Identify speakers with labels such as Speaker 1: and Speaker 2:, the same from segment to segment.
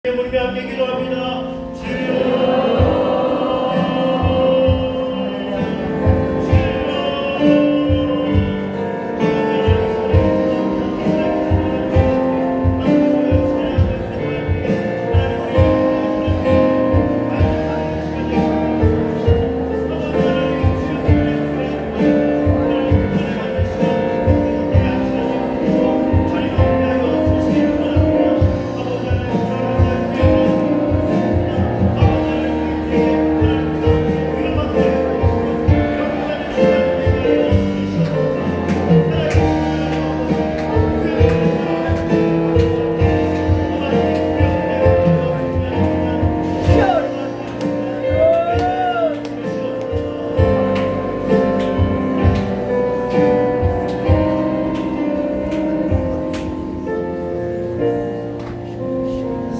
Speaker 1: 우리 함께 기도합니다. 주여.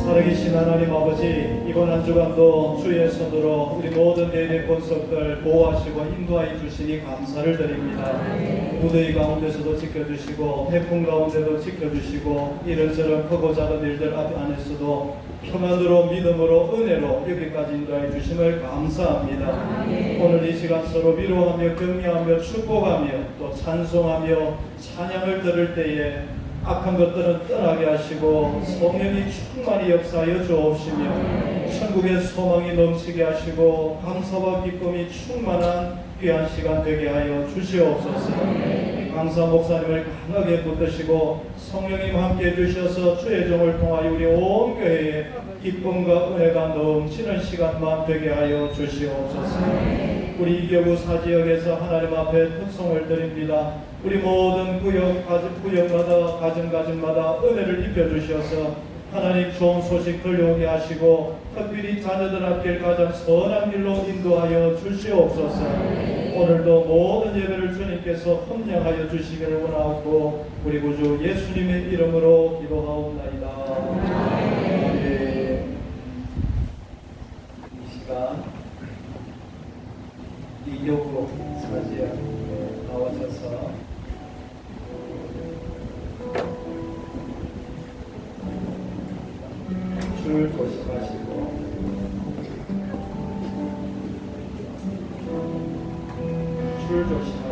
Speaker 1: 살아계신 하나님 아버지, 이번 한 주간도 주의 손으로 우리 모든 예배 본석들 보호하시고 인도하여 주시니 감사를 드립니다. 무더위 가운데서도 지켜주시고 태풍 가운데도 지켜주시고 이런저런 크고 작은 일들 안에서도 평안으로 믿음으로 은혜로 여기까지 인도하여 주심을 감사합니다. 오늘 이 시간 서로 위로하며 격려하며 축복하며 또 찬송하며 찬양을 들을 때에 악한 것들은 떠나게 하시고 성령이 충만히 역사하여 주옵시며 천국의 소망이 넘치게 하시고 감사와 기쁨이 충만한 귀한 시간 되게 하여 주시옵소서. 강사 목사님을 강하게 붙드시고 성령님 함께 해주셔서 주의 종을 통하여 우리 온 교회에 기쁨과 은혜가 넘치는 시간만 되게 하여 주시옵소서. 우리 이교구 사지역에서 하나님 앞에 특송을 드립니다. 우리 모든 구역마다 가정마다 은혜를 입혀주셔서 하나님 좋은 소식 들려오게 하시고 특별히 자녀들 앞길 가장 선한 길로 인도하여 주시옵소서. 오늘도 모든 예배를 주님께서 혼령하여 주시기를 원하고 우리 구주 예수님의 이름으로 기도하옵나이다. 아멘. 이 시간 이교구 사지역 나오셔서 줄 조심하시고 줄 조심하시고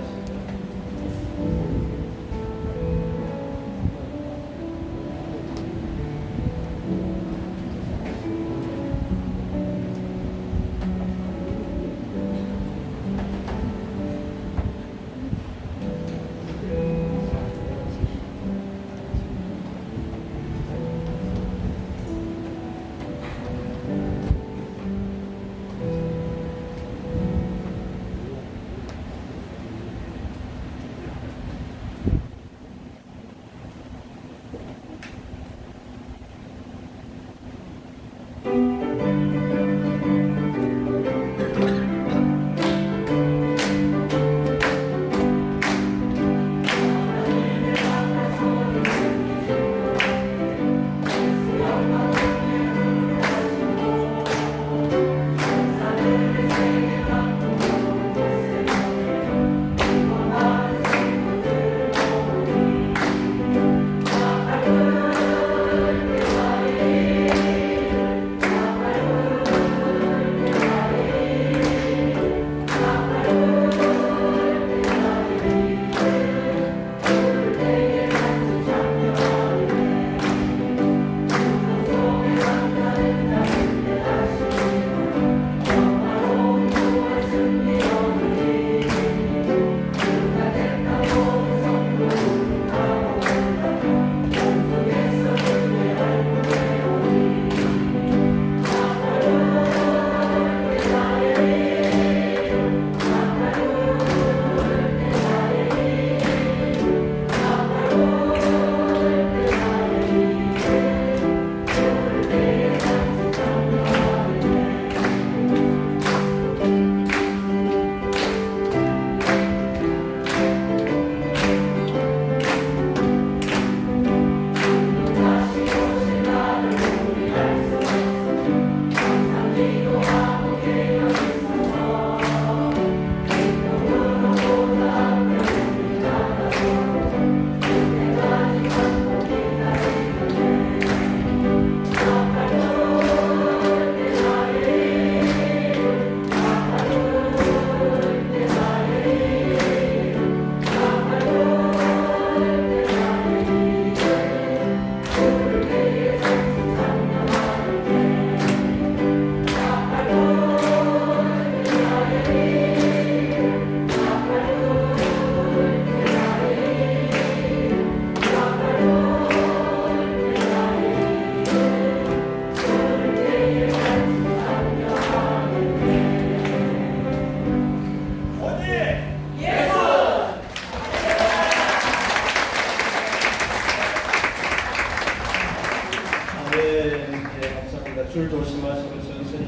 Speaker 1: 줄 조심하시고 천천히.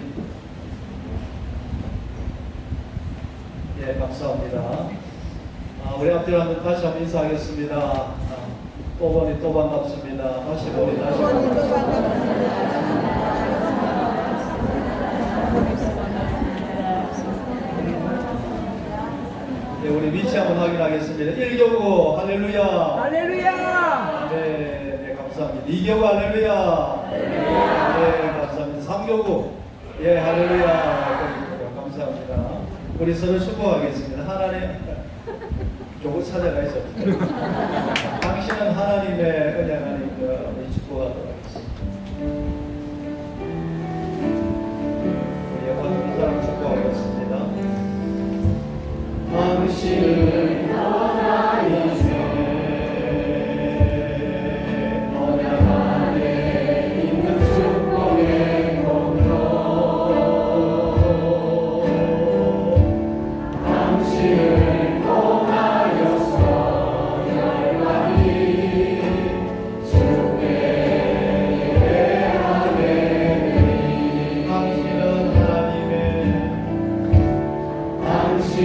Speaker 1: 예, 감사합니다. 우리 앞뒤로 한번 다시 한번 인사하겠습니다. 또 보니 또 반갑습니다. 다시 보니 다시 반갑습니다. 네, 우리 위치 한번 확인하겠습니다. 1교구 할렐루야.
Speaker 2: 할렐루야.
Speaker 1: 네, 감사합니다. 2교구 할렐루야. 네, 감사합니다. 3교구 예, 할렐루야. 감사합니다. 우리 서로 축복하겠습니다. 하나님 교구 찾아가 있었죠. 당신은 하나님의 은혜 하나님과 우리 축복하도록 하겠습니다. 우리 영광 사람 축복하겠습니다. 당신은 하나님의 언약 안에 있는 축복의 공로. 당신을 통하여서 열방이 주께 예배하게 되니. 당신은 하나님의 당신은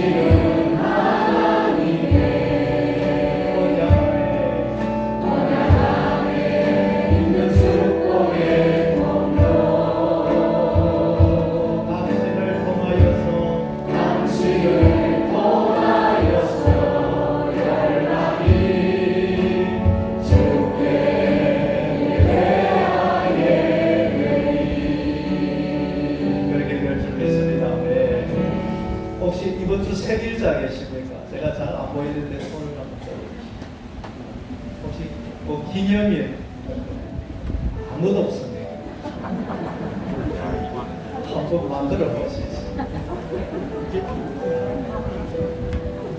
Speaker 1: 이번 주 생일자 계십니까? 제가 잘 안 보이는데 손을 한번 들어주시죠. 혹시 뭐 기념일 아무도 없습니다. 한번 만들어 볼 수 있어요.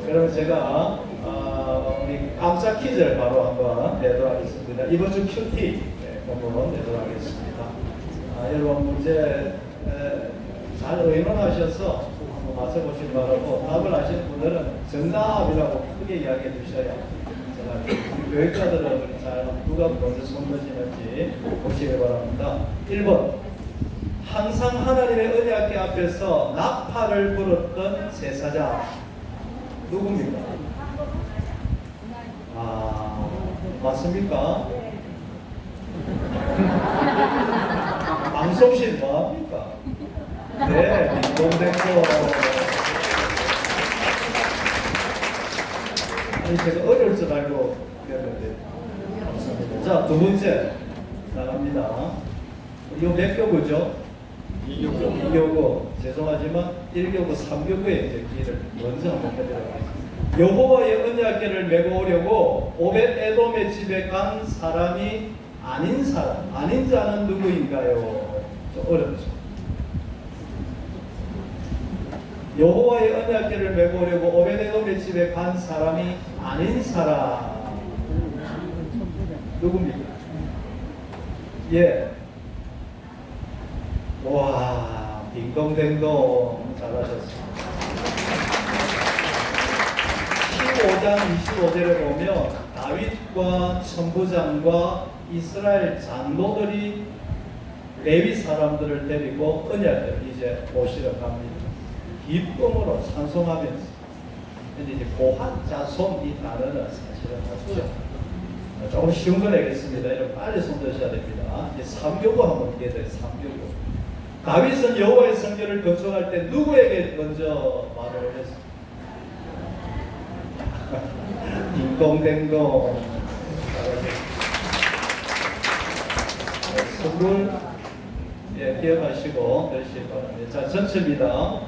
Speaker 1: 그러면 제가 우리 깜짝 퀴즈를 바로 한번 내도록 하겠습니다. 이번 주 큐티 한번 내도록 하겠습니다. 여러분 문제 잘 의논하셔서 맞춰보시기 바라고, 답을 아시는 분들은 정답이라고 크게 이야기해 주셔야 제가 교육자들은 잘 누가 먼저 손 드시는지 보시기 바랍니다. 1번, 항상 하나님의 은혜학교 앞에서 나팔을 불었던 제사장 누굽니까? 맞습니까? 방송실 뭐합니까? 네, 동생도. 아니, 제가 어려울 줄 알고 그랬는데. 감사합니다. 자, 두 번째 나갑니다. 이거 몇 교구죠? 2교구. 2교구. 죄송하지만 1교구, 3교구에 이제 기회를 먼저 한번 해드리겠습니다. 여호와의 언약궤를 메고 오려고 오벳 에돔의 집에 간 사람이 아닌 사람, 아닌 자는 누구인가요? 좀 어렵죠. 여호와의 언약궤를 메고 오려고 오벳에돔의 집에 간 사람이 아닌 사람 누굽니까? 예. 와, 딩동댕동 잘하셨습니다. 15장 25절에 보면 다윗과 천부장과 이스라엘 장로들이 레위 사람들을 데리고 언약궤를 이제 모시러 갑니다. 기쁨으로 찬송하면서. 근데 이제 고한 자손 이 단어는 사실은 없죠. 조금 쉬운 거 내겠습니다. 여러분 빨리 손 드셔야 됩니다. 이제 3교구 한번 보게 돼요. 3교구. 다윗은 여호와의 성전을 건축할 때 누구에게 먼저 말을 했습니까? 딩동댕동. 선물 기억하시고 드시기 바랍니다. 자, 전체입니다.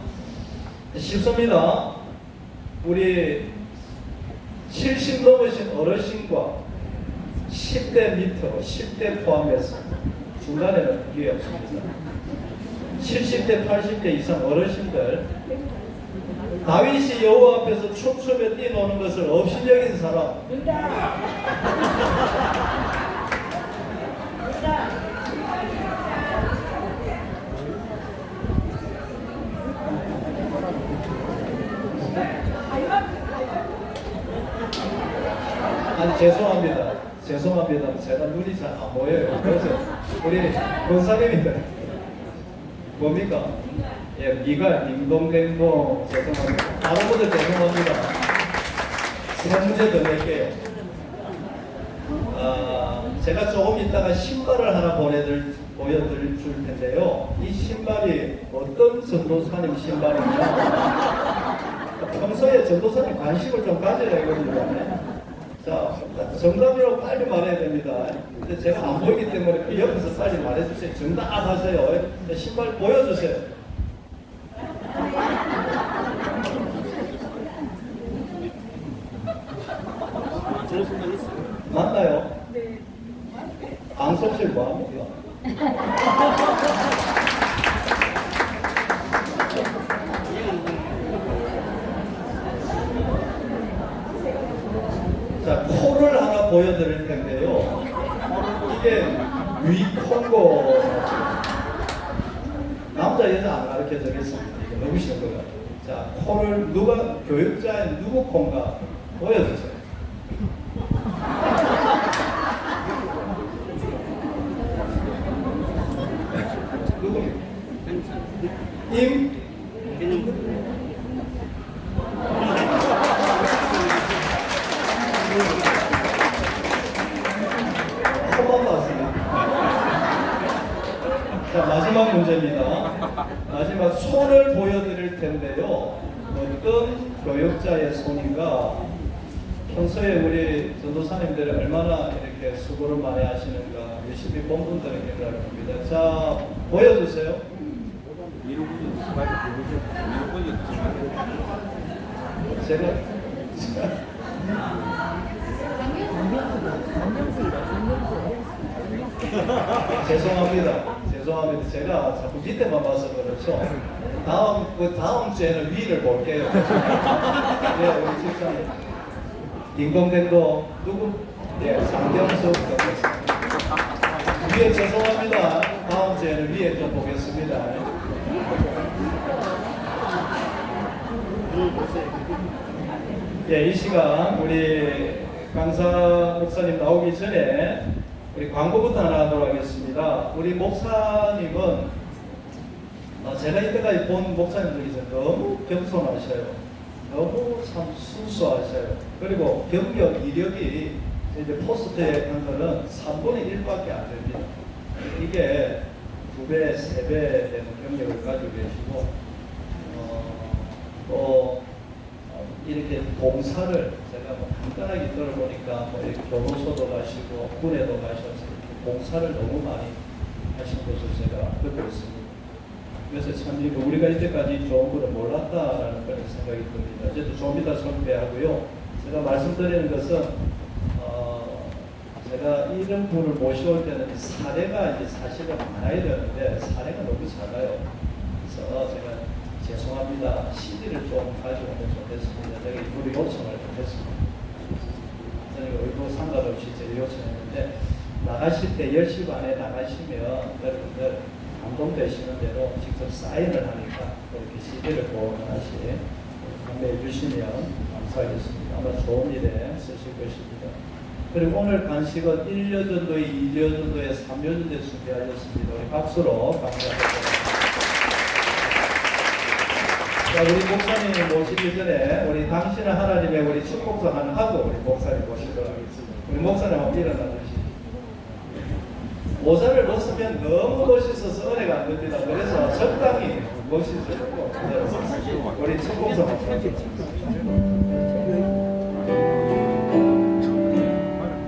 Speaker 1: 쉽습니다. 우리 70 넘으신 어르신과 10대 밑으로 10대 포함해서 중간에는 그게 없습니다. 70대 80대 이상 어르신들, 다윗이 여호와 앞에서 춤추며 뛰노는 것을 없이 여긴 사람. 아니, 죄송합니다. 제가 눈이 잘 안 보여요. 그래서 우리 권사님입니다. 뭡니까? 예, 미가 딩동댕동 죄송합니다. 바로부터 죄송합니다. 세 문제 더 낼게요. 제가 조금 있다가 신발을 하나 보여드릴 줄 텐데요. 이 신발이 어떤 전도사님 신발입니다. 평소에 전도사님 관심을 좀 가져야 이겁니다. 자, 정답이라고 빨리 말해야 됩니다. 근데 제가 안 보이기 때문에 그 옆에서 빨리 말해주세요. 정답 하세요. 신발 보여주세요. 맞나요? 네. 안석실 뭐합니까? 자, 코를 하나 보여드릴 텐데요. 이게 위콘고 남자 여자 안 가르쳐 드리겠습니다. 이거 너무 쉬운 것 같아요. 자, 코를 누가 교육자인 누구 콘가 보여주세요. 누굽니까? 코만 봤습니다. 자, 마지막 문제입니다. 마지막 손을 보여드릴 텐데요. 어떤 교육자의 손인가? 평소에 우리 전도사님들이 얼마나 이렇게 수고를 많이 하시는가 열심히 본 분들은 기억할 겁니다. 자, 보여주세요. 제가 죄송합니다. 제가 자꾸 밑에만 봐서 그렇죠. 다음 주에는 위를 볼게요. 네, 우리 집사님. 딩동댕동 누구? 예, 장경수 위에 죄송합니다. 다음 주에는 위에 좀 보겠습니다. 예, 이 시간 우리 강사 목사님 나오기 전에 우리 광고부터 하나 하도록 하겠습니다. 우리 목사님은 제가 이때까지 본 목사님들 중에 너무 겸손하셔요. 너무 참 순수하셔요. 그리고 경력 이력이 이제 포스트에 한 거는 3분의 1밖에 안 됩니다. 이게 2배, 3배 되는 경력을 가지고 계시고 또 이렇게 봉사를 제가 뭐 간단하게 들어보니까 뭐 이렇게 교도소도 가시고 군에도 가셔서 봉사를 너무 많이 하신 것을 제가 듣고 있습니다. 그래서 참 우리가 이때까지 좋은 것을 몰랐다라는 그런 생각이 듭니다. 어쨌든 좀 이따 설명하고요. 제가 말씀드리는 것은 제가 이런 분을 모셔올 때는 사례가 이제 사실은 많아야 되는데 사례가 너무 작아요. 그래서 제가 죄송합니다. CD를 좀 가져오면 좋겠습니다. 제가 이분이 요청을 했습니다. 저는 의도 상관없이 제가 요청했는데 나가실 때 10시 반에 나가시면 여러분들 감동되시는 대로 직접 사인을 하니까 이렇게 CD를 보관하시 판매해 주시면 감사하겠습니다. 아마 좋은 일에 쓰실 것입니다. 그리고 오늘 간식은 1년 정도에 2년 정도에 3년 정도에 준비하셨습니다. 우리 박수로 감사드립니다. 자, 우리 목사님 모시기 전에 우리 당신은 하나님의 우리 축복성 하나 하고 우리 목사님 모시도록 하겠습니다. 우리 목사님 한번 일어나 주시죠. 모자를 벗으면 너무 멋있어서 은혜가 안 됩니다. 그래서 적당히 멋있어지고 우리 축복성 한번 하겠습니다.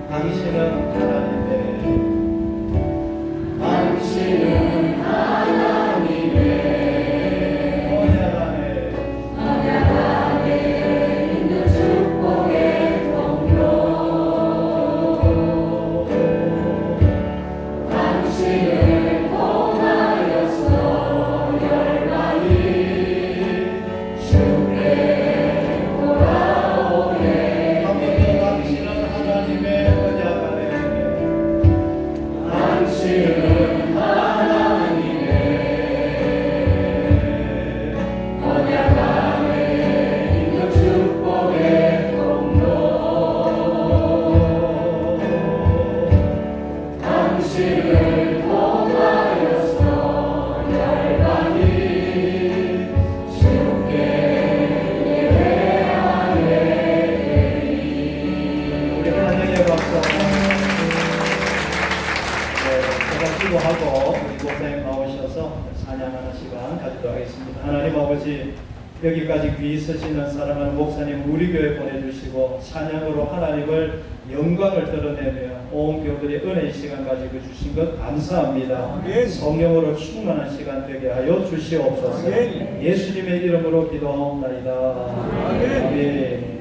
Speaker 1: 당신은 하나님의
Speaker 3: 주께 보라
Speaker 1: 올라가서 찬양하는 시간 가지도록 하겠습니다. 하나님 아버지, 여기까지 귀 있으시는 사랑하는 목사님 우리 교회 보내주시고 찬양으로 하나님을 영광을 드러내며 온 교들의 은혜의 시간 가지고 주신 것 감사합니다.
Speaker 2: 아멘.
Speaker 1: 성령으로 충만한 시간 되게 하여 주시옵소서.
Speaker 2: 아멘.
Speaker 1: 예수님의 이름으로 기도하옵나이다.
Speaker 2: 아멘.
Speaker 1: 아멘.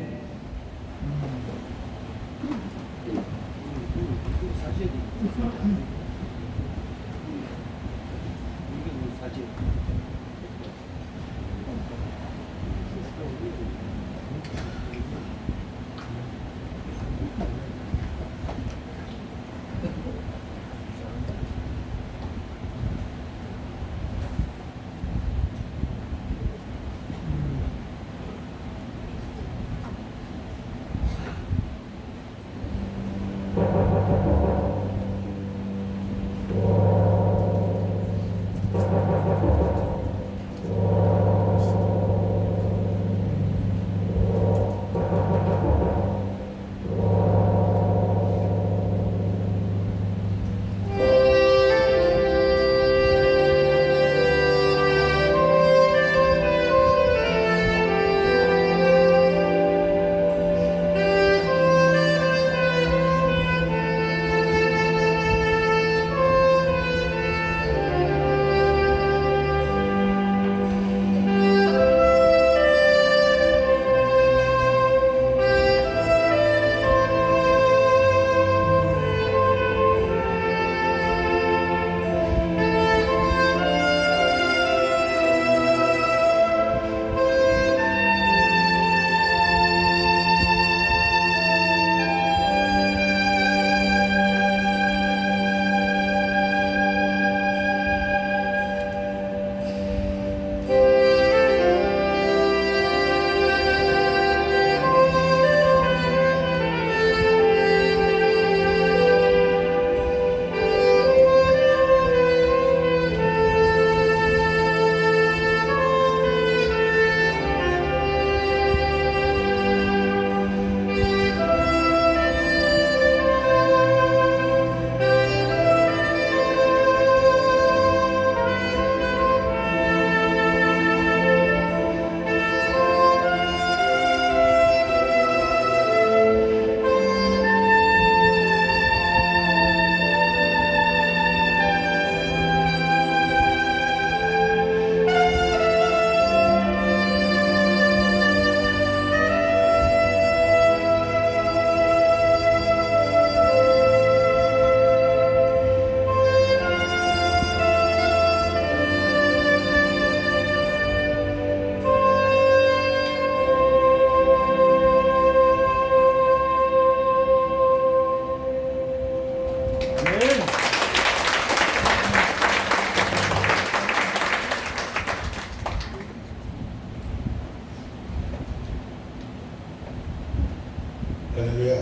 Speaker 3: 할렐루야.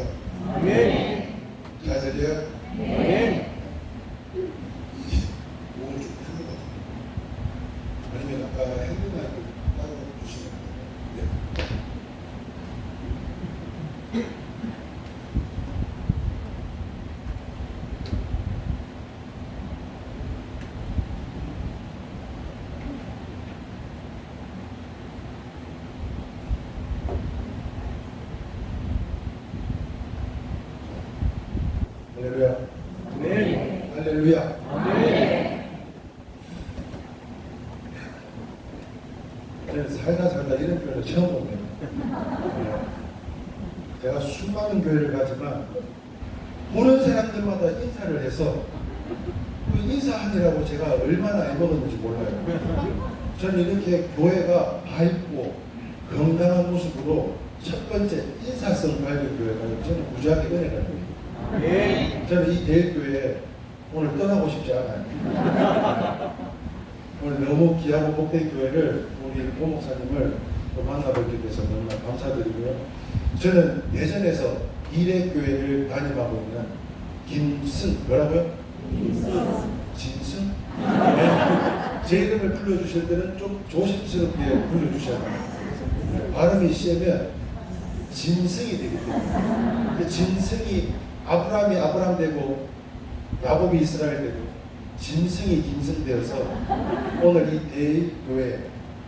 Speaker 2: 아멘.
Speaker 3: 잘 들려요?
Speaker 2: 아멘.
Speaker 3: 오늘 좀 큰것 같아요. 아니면 아까 핸드마이크 따로 주시면 돼요. 할렐루야.
Speaker 2: 아멘.
Speaker 3: 할렐루야.
Speaker 2: 아멘.
Speaker 3: 저는 살다 이런 교회를 처음 보네요. 제가 수많은 교회를 가지만 보는 사람들마다 인사를 해서 그 인사하느라고 제가 얼마나 애먹었는지 몰라요. 저는 이렇게 교회가 밝고 건강한 모습으로 첫 번째 인사성 밝은 교회가 저는 무지하게 은혜가 됩니다.
Speaker 2: 아멘.
Speaker 3: 저는 이 대교회에 오늘 떠나고 싶지 않아요. 오늘 너무 귀하고 복된 교회를 우리 고 목사님을 또 만나뵙게 돼서 너무나 감사드리고요. 저는 예전에서 이래교회를 담임하고 있는 김승, 뭐라고요? 진승? 네. 제 이름을 불러주실 때는 좀 조심스럽게 불러주셔야 돼요. 발음이 세면 진승이 되기 때문에. 진승이 아브라함이 아브라함 되고 야곱이 이스라엘 되고 짐승이 김승되어서 오늘 이 대일교회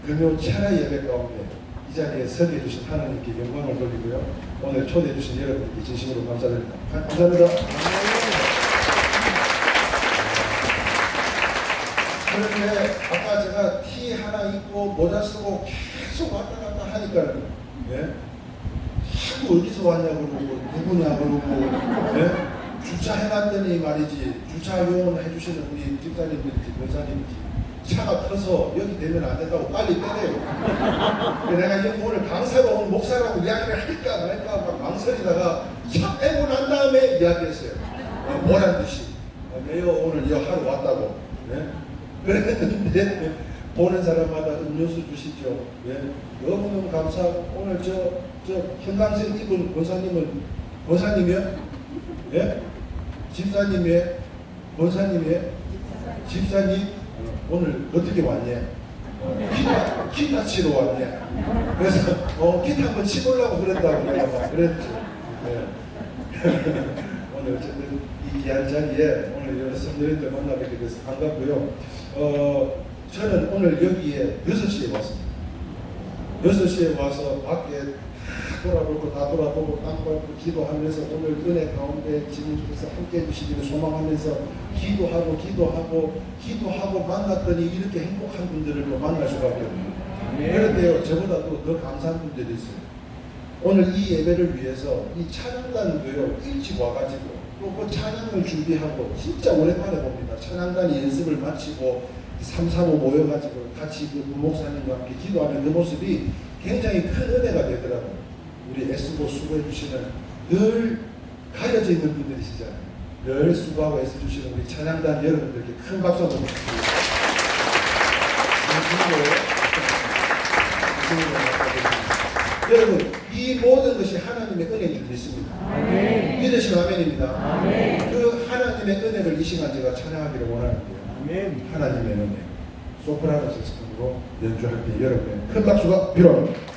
Speaker 3: 금요 철야 예배 가운데 이 자리에 서게 해주신 하나님께 영광을 돌리고요. 오늘 초대해 주신 여러분께 진심으로 감사드립니다. 감사합니다. 그런데 아까 제가 티 하나 입고 모자 쓰고 계속 왔다 갔다 하니까 자꾸 어디서 왔냐고 그러고 누구냐 그러고 주차해놨더니 말이지 주차요원 해주시는 우리 집사님인지 권사님인지 차가 커서 여기 되면 안 된다고 빨리 빼래요. 내가 여기 오늘 강사가 오늘 목사라고 이야기를 할까 말까 막 망설이다가 차 빼고 난 다음에 이야기했어요. 뭐란 듯이 내가 오늘 여 하루 왔다고. 그랬는데 보는 사람마다 음료수 주시죠. 너무너무 감사하고 오늘 저 현강생 이분 권사님은 권사님이요? 집사님이에요? 권사님이에요? 집사님? 오늘 어떻게 왔냐? 기타 치러 왔냐? 그래서 기타 한번 치보려고 그랬다고 내가 막 그랬죠. 오늘 어쨌든 이 귀한 자리에 오늘 여러 성도님들 만나뵙게 돼서 반갑고요. 저는 오늘 여기에 6시에 왔습니다. 6시에 와서 밖에 돌아보고 다 돌아보고 땅 밟고 기도하면서 오늘 은혜 가운데 주님께서 함께 해주시기를 소망하면서 기도하고 만났더니 이렇게 행복한 분들을 또 만날 수밖에 없네요. 그런데요, 저보다 또 더 감사한 분들이 있어요. 오늘 이 예배를 위해서 이 찬양단도요 일찍 와가지고 또 그 찬양을 준비하고 진짜 오랜만에 봅니다. 찬양단이 연습을 마치고 335 모여가지고 같이 그 부목사님과 함께 기도하는 그 모습이 굉장히 큰 은혜가 되더라고요. 우리 애쓰고 수고해 주시는 늘 가려져 있는 분들이시잖아요. 늘 수고하고 애써주시는 우리 찬양단 여러분들께 큰 박수 한번 부탁드립니다. 여러분, 이 모든 것이 하나님의 은혜인 줄 믿습니다. 믿으시면 아멘입니다. 그 하나님의 은혜를 이 시간 제가 찬양하기를 원하는데요. 하나님의 은혜. 소프라노 색소폰으로 연주할 때 여러분의 큰 박수가 필요합니다.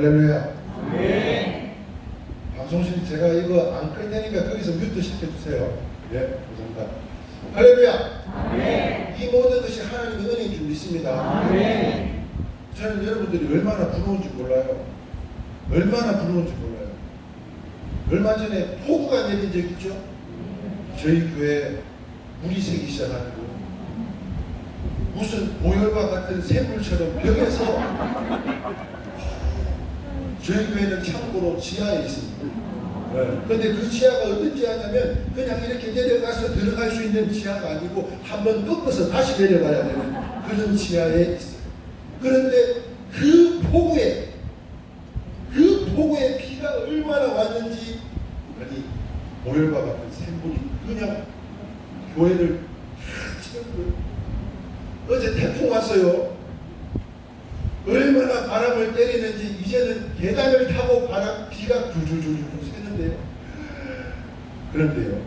Speaker 3: 할렐루야.
Speaker 2: 아멘.
Speaker 3: 방송실 제가 이거 안 끌 테니까 거기서 뮤트 시켜주세요. 예, 감사합니다. 할렐루야.
Speaker 2: 아멘.
Speaker 3: 이 모든 것이 하나님의 은혜인 줄 믿습니다.
Speaker 2: 아멘.
Speaker 3: 저는 여러분들이 얼마나 부러운지 몰라요. 얼마나 부러운지 몰라요. 얼마 전에 폭우가 내린 적 있죠? 저희 교회 물이 새기 시작하는 거. 무슨 보혈과 같은 샘물처럼 벽에서 저희 교회는 참고로 지하에 있습니다. 그런데 그 지하가 어떤 지하냐면 그냥 이렇게 내려가서 들어갈 수 있는 지하가 아니고 한번 꺾어서 다시 내려가야 되는 그런 지하에 있어요. 그런데 그 폭우에 비가 얼마나 왔는지 아니 보혈과 같은 샘물이 그냥 교회를 치는 어제 태풍 왔어요. 얼마나 바람을 때리는지 이제는 계단을 타고 비가 줄줄줄줄 새는데요. 그런데요.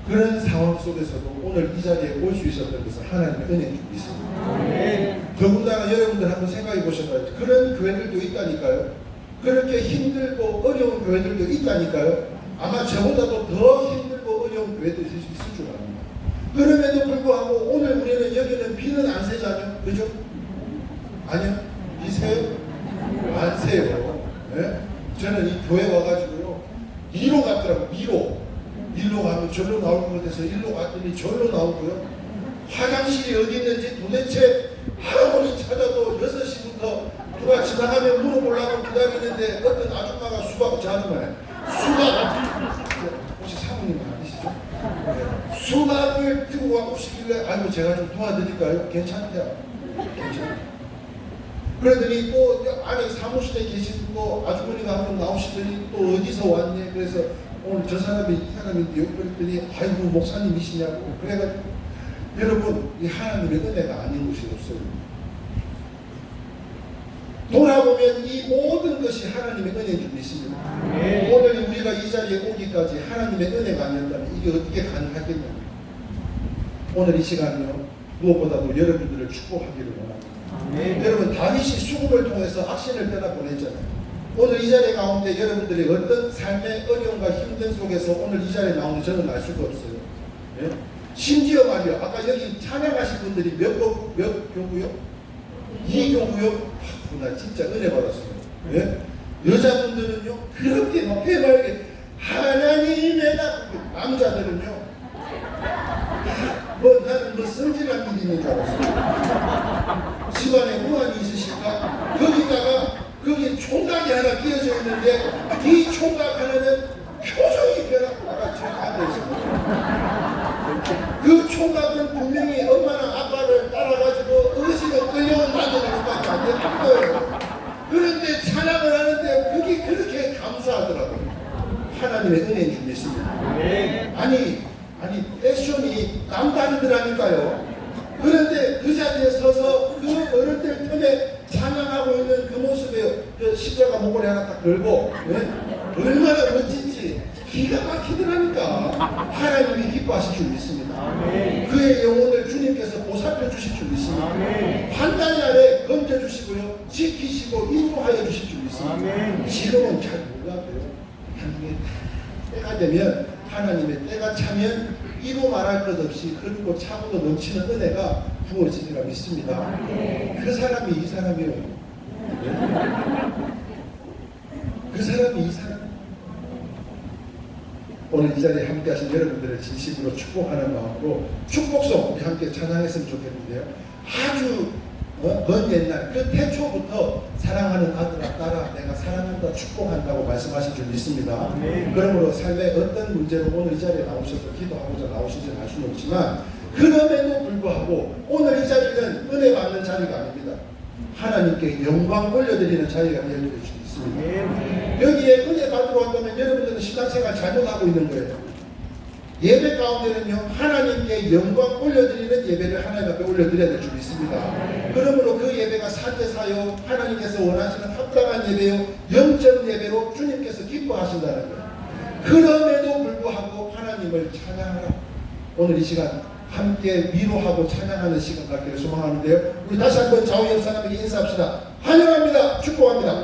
Speaker 3: 그런 상황 속에서도 오늘 이 자리에 올 수 있었던 것은 하나님의 은혜인 줄 믿습니다. 더군다나 여러분들 한번 생각해 보셔봐요. 그런 교회들도 있다니까요. 그렇게 힘들고 어려운 교회들도 있다니까요. 아마 저보다도 더 힘들고 어려운 교회들이 있을 줄 압니다. 그럼에도 불구하고 오늘 우리는 여기는 비는 안 새잖아요. 그죠? 아니요? 비 새요? 안 새요. 네? 저는 이 교회 와가지고요. 미로 갔더라고요. 미로 가면 절로 나올 것 같아서 일로 갔더니 절로 나오고요. 화장실이 어디 있는지 도대체 아무리 찾아도 6시부터 누가 지나가면 물어보려고 기다리는데 어떤 아줌마가 혹시 사모님 아니시죠? 네. 수박을 들고 와 오시길래 아이고 제가 좀 도와드릴까요? 괜찮대요. 그러더니 또 안에 사무실에 계신 또 아주머니가 한 번 나오시더니 또 어디서 왔니? 그래서 오늘 저 사람이 이 사람인데요. 그랬더니 아이고 목사님이시냐고. 그래가지고 여러분 이 하나님의 은혜가 아닌 것이 없어요. 돌아보면 이 모든 것이 하나님의 은혜인 줄 믿습니다. 오늘 우리가 이 자리에 오기까지 하나님의 은혜가 아니었다면 이게 어떻게 가능하겠냐고요. 오늘 이 시간은요 무엇보다도 여러분들을 축복하기를 원합니다. 여러분 다윗이 수금을 통해서 악신을 떠나보냈잖아요. 오늘 이 자리 가운데 여러분들이 어떤 삶의 어려움과 힘든 속에서 오늘 이 자리에 나오는 저는 알 수가 없어요. 예? 심지어 말이요 아까 여기 찬양하신 분들이 몇 교구요? 2교구요? 나 진짜 은혜 받았어요. 예? 여자분들은요 그렇게 막 해맑게 하나님의 남자들은요 나는 성질난 일이 있는 줄 알았어요. 집안에 우환이 있으실까? 거기 총각이 하나 끼어져 있는데 이 총각 하나는 표정이 변하고 제가 앉아있습니다. 그 총각은 분명히 엄마나 아빠를 따라가지고 의식을 끌려온 남자들밖에 안 되는 거예요. 그런데 찬양을 하는데 그게 그렇게 감사하더라고요. 하나님의 은혜인 줄 믿습니다. 아니 액션이 남다르더라니까요. 그런데 그 자리에 서서 그 어른들 틈에 찬양하고 있는 그 모습에 십자가 목걸이 하나 딱 걸고 얼마나 멋진지 기가 막히더라니까. 하나님이 기뻐하실 줄 믿습니다. 그의 영혼을 주님께서 보살펴 주실 줄 믿습니다. 환난 날에 건져주시고요 지키시고 인도하여 주실 줄 믿습니다. 지금은 잘 몰라도요 나중에 때가 되면 하나님의 때가 차면 이루 말할 것 없이 흐르고 차고 넘치는 은혜가 부어지리라 믿습니다. 그 사람이 이 사람이에요. 그 사람이 이 사람. 오늘 이 자리에 함께 하신 여러분들을 진심으로 축복하는 마음으로 축복송 우리 함께 찬양했으면 좋겠는데요. 아주 먼 옛날 그 태초부터 사랑하는 아들아 딸아 내가 사랑한다 축복한다고 말씀하신 줄 믿습니다. 그러므로 삶의 어떤 문제로 오늘 이 자리에 나오셔서 기도하고자 나오신지는 알 수는 없지만 그럼에도 불구하고 오늘 이 자리는 은혜 받는 자리가 아닙니다. 하나님께 영광 올려드리는 자리가 되어줄 수 있습니다. 여기에 은혜 받으러 왔다면 여러분들은 신앙생활 잘못하고 있는 거예요. 예배 가운데는요 하나님께 영광 올려드리는 예배를 하나님 앞에 올려드려야 될 줄 믿습니다. 그러므로 그 예배가 사제사요 하나님께서 원하시는 합당한 예배요 영적 예배로 주님께서 기뻐하신다는 거예요. 그럼에도 불구하고 하나님을 찬양하라. 오늘 이 시간 함께 위로하고 찬양하는 시간 갖기를 소망하는데요. 우리 다시 한번 좌우의 사람에게 인사합시다. 환영합니다. 축복합니다.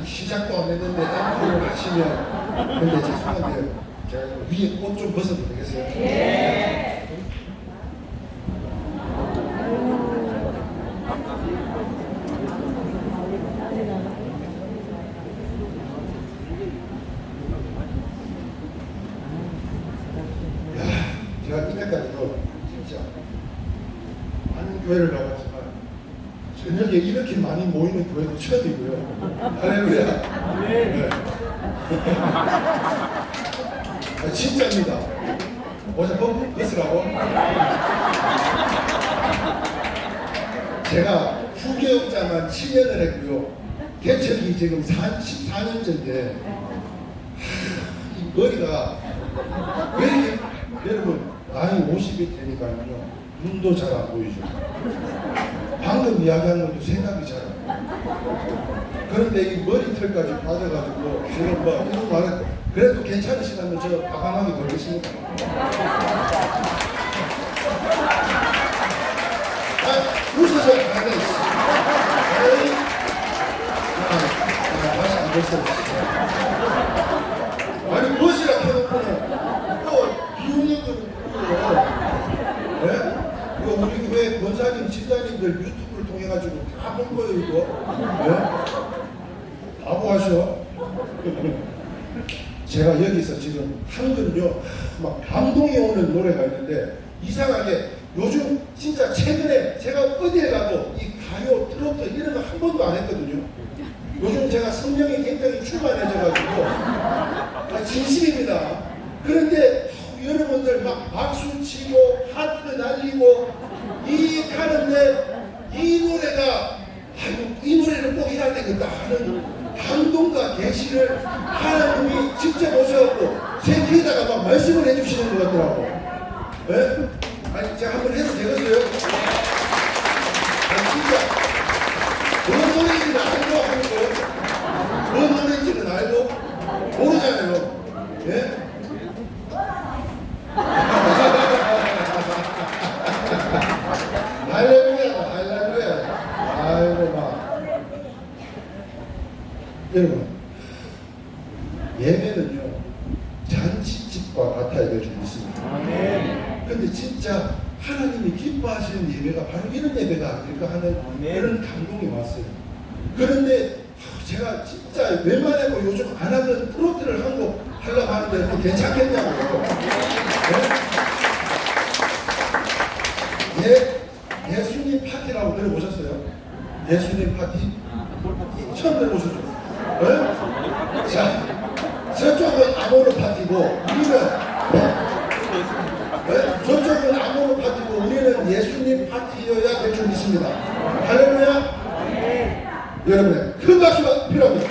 Speaker 3: 시작도 안 했는데 앵콜을 하시면 근데 죄송한데요. 제가 위에 옷 좀 벗어도 되겠어요?
Speaker 2: 예.
Speaker 3: 제가 이때까지도 진짜 많은 교회를 가봤지만 저녁에 이렇게 많이 모이는 교회도 처음이고요. 할렐루야. 네. 아, 진짜입니다. 어제 있으라고? 제가 후계역자만 7년을 했고요. 개척이 지금 14년째인데 이 머리가 왜 이렇게 여러분 나이 50이 되니까요 눈도 잘 안 보이죠. 방금 이야기한 것도 생각이 잘 안 나요. 그런데 이 머리털까지 빠져가지고 지금 뭐 이런 말은 그래도 괜찮으시다면 저 과감하게 걸겠습니다. 웃으셔 가만히 있어. 다시 안 됐어요. 아니 무엇이라 켜놓고는 비웃는 거는 네? 이거 우리 교회 권사님, 집사님들 유튜브를 통해 가지고 다 본 거예요 이거. 네? 바보하셔. 제가 여기서 지금 한근요 막 감동이 오는 노래가 있는데 이상하게 요즘 진짜 최근에 제가 어디에 가도 이 가요, 트로트 이런 거 한 번도 안 했거든요. 요즘 제가 성령이 굉장히 충만해져가지고 진심입니다. 그런데 여러분들 막 박수 치고 하트 날리고 이 가는데 이 노래가 아이고 이 노래를 꼭 해야 되겠다 하는 감동과 계시를 하나님이 직접 오셔갖고 제 귀에다가 막 말씀을 해주시는 것 같더라고. 네? 아니 제가 한번 해도 되겠어요? 아니 진짜 뭔 노래인지는 알고 하는 거예요? 뭔 노래인지는 알고 모르잖아요. 예? 할렐루야, 할렐루야. 아이고 막 여러분 예배는요 잔치집과 같아야 될 줄 믿습니다. 근데 진짜 하나님이 기뻐하시는 예배가 바로 이런 예배가 아닐까 하는 그런 감동이 왔어요. 그런데 제가 진짜 웬만하면 요즘 안 하던 트로트를 한 곡 하려고 하는데 괜찮겠냐고요. 네? 예수님 파티라고 들어보셨어요? 예수님 파티? 처음 들어보셨죠? 네? 자, 저쪽은 아모르 파티고 우리는 네? 저쪽은 아모르 파티고 우리는 예수님 파티여야 될 줄 믿습니다. 할렐루야. 여러분의 큰 박수가 필요합니다.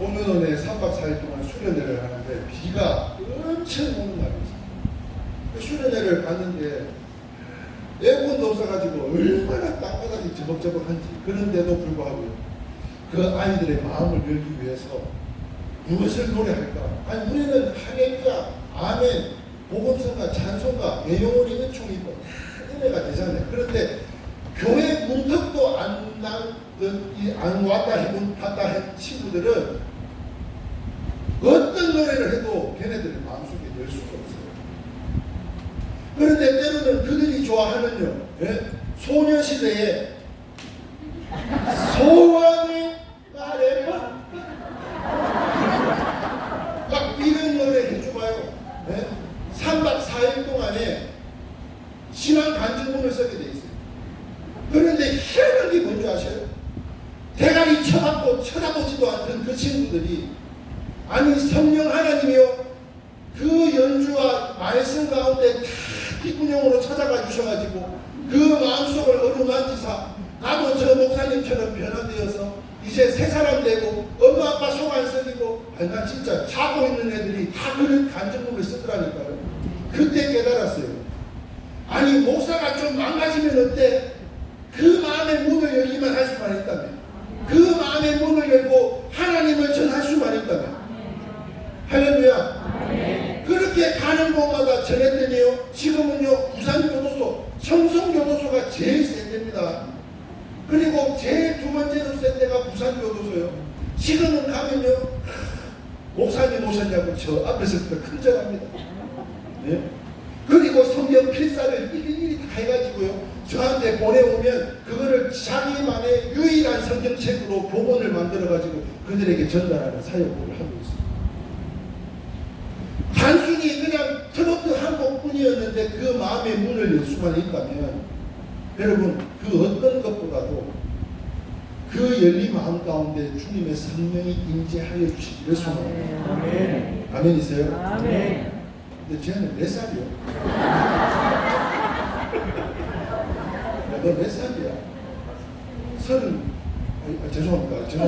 Speaker 3: 소년원에 3박 4일 동안 수련회를 하는데 비가 엄청 오는 날이었어요. 수련회를 갔는데 에어컨도 없어가지고 얼마나 땅바닥이 저벅저벅한지. 그런데도 불구하고 그 아이들의 마음을 열기 위해서 무엇을 노래할까? 아니 우리는 할렐루야, 아멘, 복음성가, 찬송가, 내용을 은총이 있고 다 은혜가 되잖아요. 그런데 교회 문턱도 안 왔다 한 친구들은 어떤 노래를 해도 걔네들 마음속에 열 수가 없어요. 그런데 때로는 그들이 좋아하는요, 예? 소녀시대에 소원이 말해봐 막 이런 노래 해줘봐요. 예? 3박 4일 동안에 신앙 간증문을 쓰게 돼 있어요. 그런데 희한한 게 뭔지 아세요? 대가리 쳐박고 쳐다보지도 않던 그 친구들이 아니 성령 하나님이요 그 연주와 말씀 가운데 다 뒷구녕으로 찾아가 주셔가지고 그 마음속을 어루만지사 나도 저 목사님처럼 변화되어서 이제 새 사람 되고 엄마 아빠 속 안 썩이고 난 진짜 자고 있는 애들이 다 그런 간증문을 쓰더라니까요. 그때 깨달았어요. 아니 목사가 좀 망가지면 어때? 그 마음의 문을 열기만 할 수만 있다면, 그 마음의 문을 열고 하나님을 전할 수만 있다면, 할렐루야. 그렇게 가는 곳마다 전했더니요, 지금은요 부산교도소, 청송교도소가 제일 센 데입니다. 그리고 제일 두 번째로 센 데가 부산교도소요. 지금은 가면요, 목사님 오셨냐고 저 앞에서부터 큰절합니다. 네? 그리고 성경 필사를 일일이 다 해가지고요 저한테 보내오면 그거를 자기만의 유일한 성경책으로 복원을 만들어가지고 그들에게 전달하는 사역을 하고 있습니다. 단순히 그냥 트로트 한 곡뿐이었는데 그 마음의 문을 열 수만 있다면 여러분 그 어떤 것보다도 그 열린 마음 가운데 주님의 성령이 임재하여 주시기를 소망합니다.
Speaker 2: 아멘.
Speaker 3: 아멘이세요?
Speaker 2: 아멘.
Speaker 3: 근데 쟤는 몇 살이요? 너 몇 살이야? 30. 죄송합니다.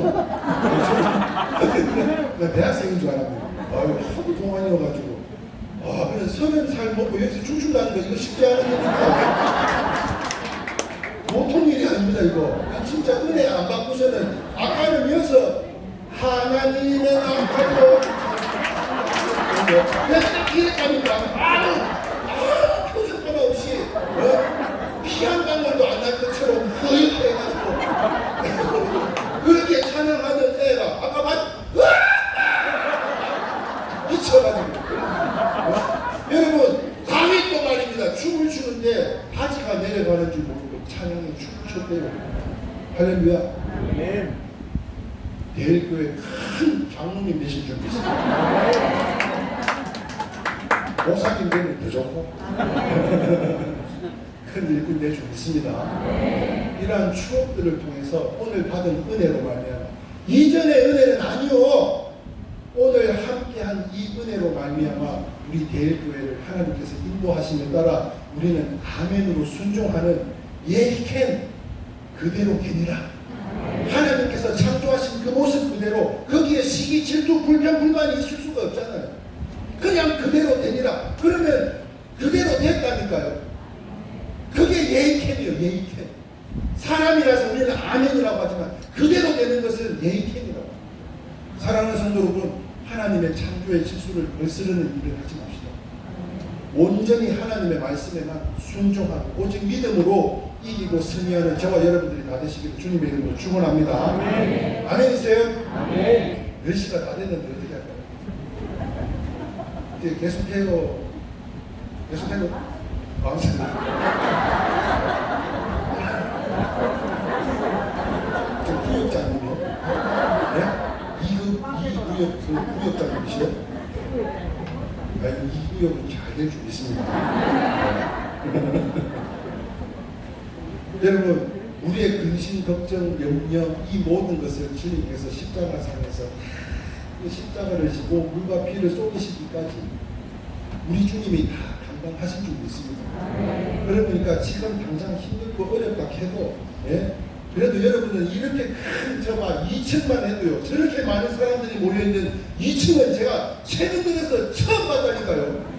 Speaker 3: 나 대학생인 줄 알았네. 아유, 하도 동안이어가지고. 아, 그래 30살 먹고 여기서 춤춘다는 거 이거 쉽지 않은 일입니다. 보통 일이 아닙니다, 이거. 진짜 은혜 안 받고서는 아까는 여기서 하나님의 나라로 딱 이랬다니까 아무 표정 하나 없이 피 한 방울도 안 날 것처럼 허옇게 해가지고 그렇게 찬양하던 애가 아까 미쳐가지고 여러분 다윗도 말입니다. 춤을 추는데 바지가 내려가는 줄 모르고 찬양에 춤을 췄대요. 할렐루야.
Speaker 2: 아멘.
Speaker 3: 대일교회 큰 장로님 되실 줄 믿습니다. 목사님 되면 더 좋고 큰 일꾼 될 줄 믿습니다. 이러한 추억들을 통해서 오늘 받은 은혜로 말미암아 이전의 은혜는 아니요 오늘 함께한 이 은혜로 말미암아 우리 대일교회를 하나님께서 인도하심에 따라 우리는 아멘으로 순종하는 예이캔 그대로 되니라. 하나님께서 창조하신 그 모습 그대로 거기에 시기 질투 불평 불만이 있을 수가 없잖아요. 그냥 그대로 되니라. 그러면 그대로 됐다니까요. 그게 예이캔이에요. 예이캔. 사람이라서 우리는 아멘이라고 하지만 그대로 되는 것은 예이캔이라고. 사랑하는 성도 여러분, 하나님의 창조의 질서를 거스르는 일을 하지 맙시다. 온전히 하나님의 말씀에만 순종하고 오직 믿음으로 이기고 승리하는 저와 여러분들이 다 되시기를 주님의 이름으로 축원합니다.
Speaker 2: 아멘.
Speaker 3: 아멘이세요?
Speaker 2: 아멘.
Speaker 3: 10시가 다 됐는데 어떻게 할까요? 이제 계속해요. 계속해요. 저 구역장님이요? 네? 2구역 그 구역장님이시요? 아니 2구역은 잘 될 줄 믿습니다. 여러분 우리의 근심, 걱정, 염려 이 모든 것을 주님께서 십자가상에서 그 십자가를 지고 물과 피를 쏟으시기까지 우리 주님이 다 감당하신 줄 믿습니다. 그러니까 지금 당장 힘들고 어렵다 해도 예? 그래도 여러분은 이렇게 큰 저막 2층만 해도요, 저렇게 많은 사람들이 모여있는 2층은 제가 최근 들어서 처음 봤다니까요.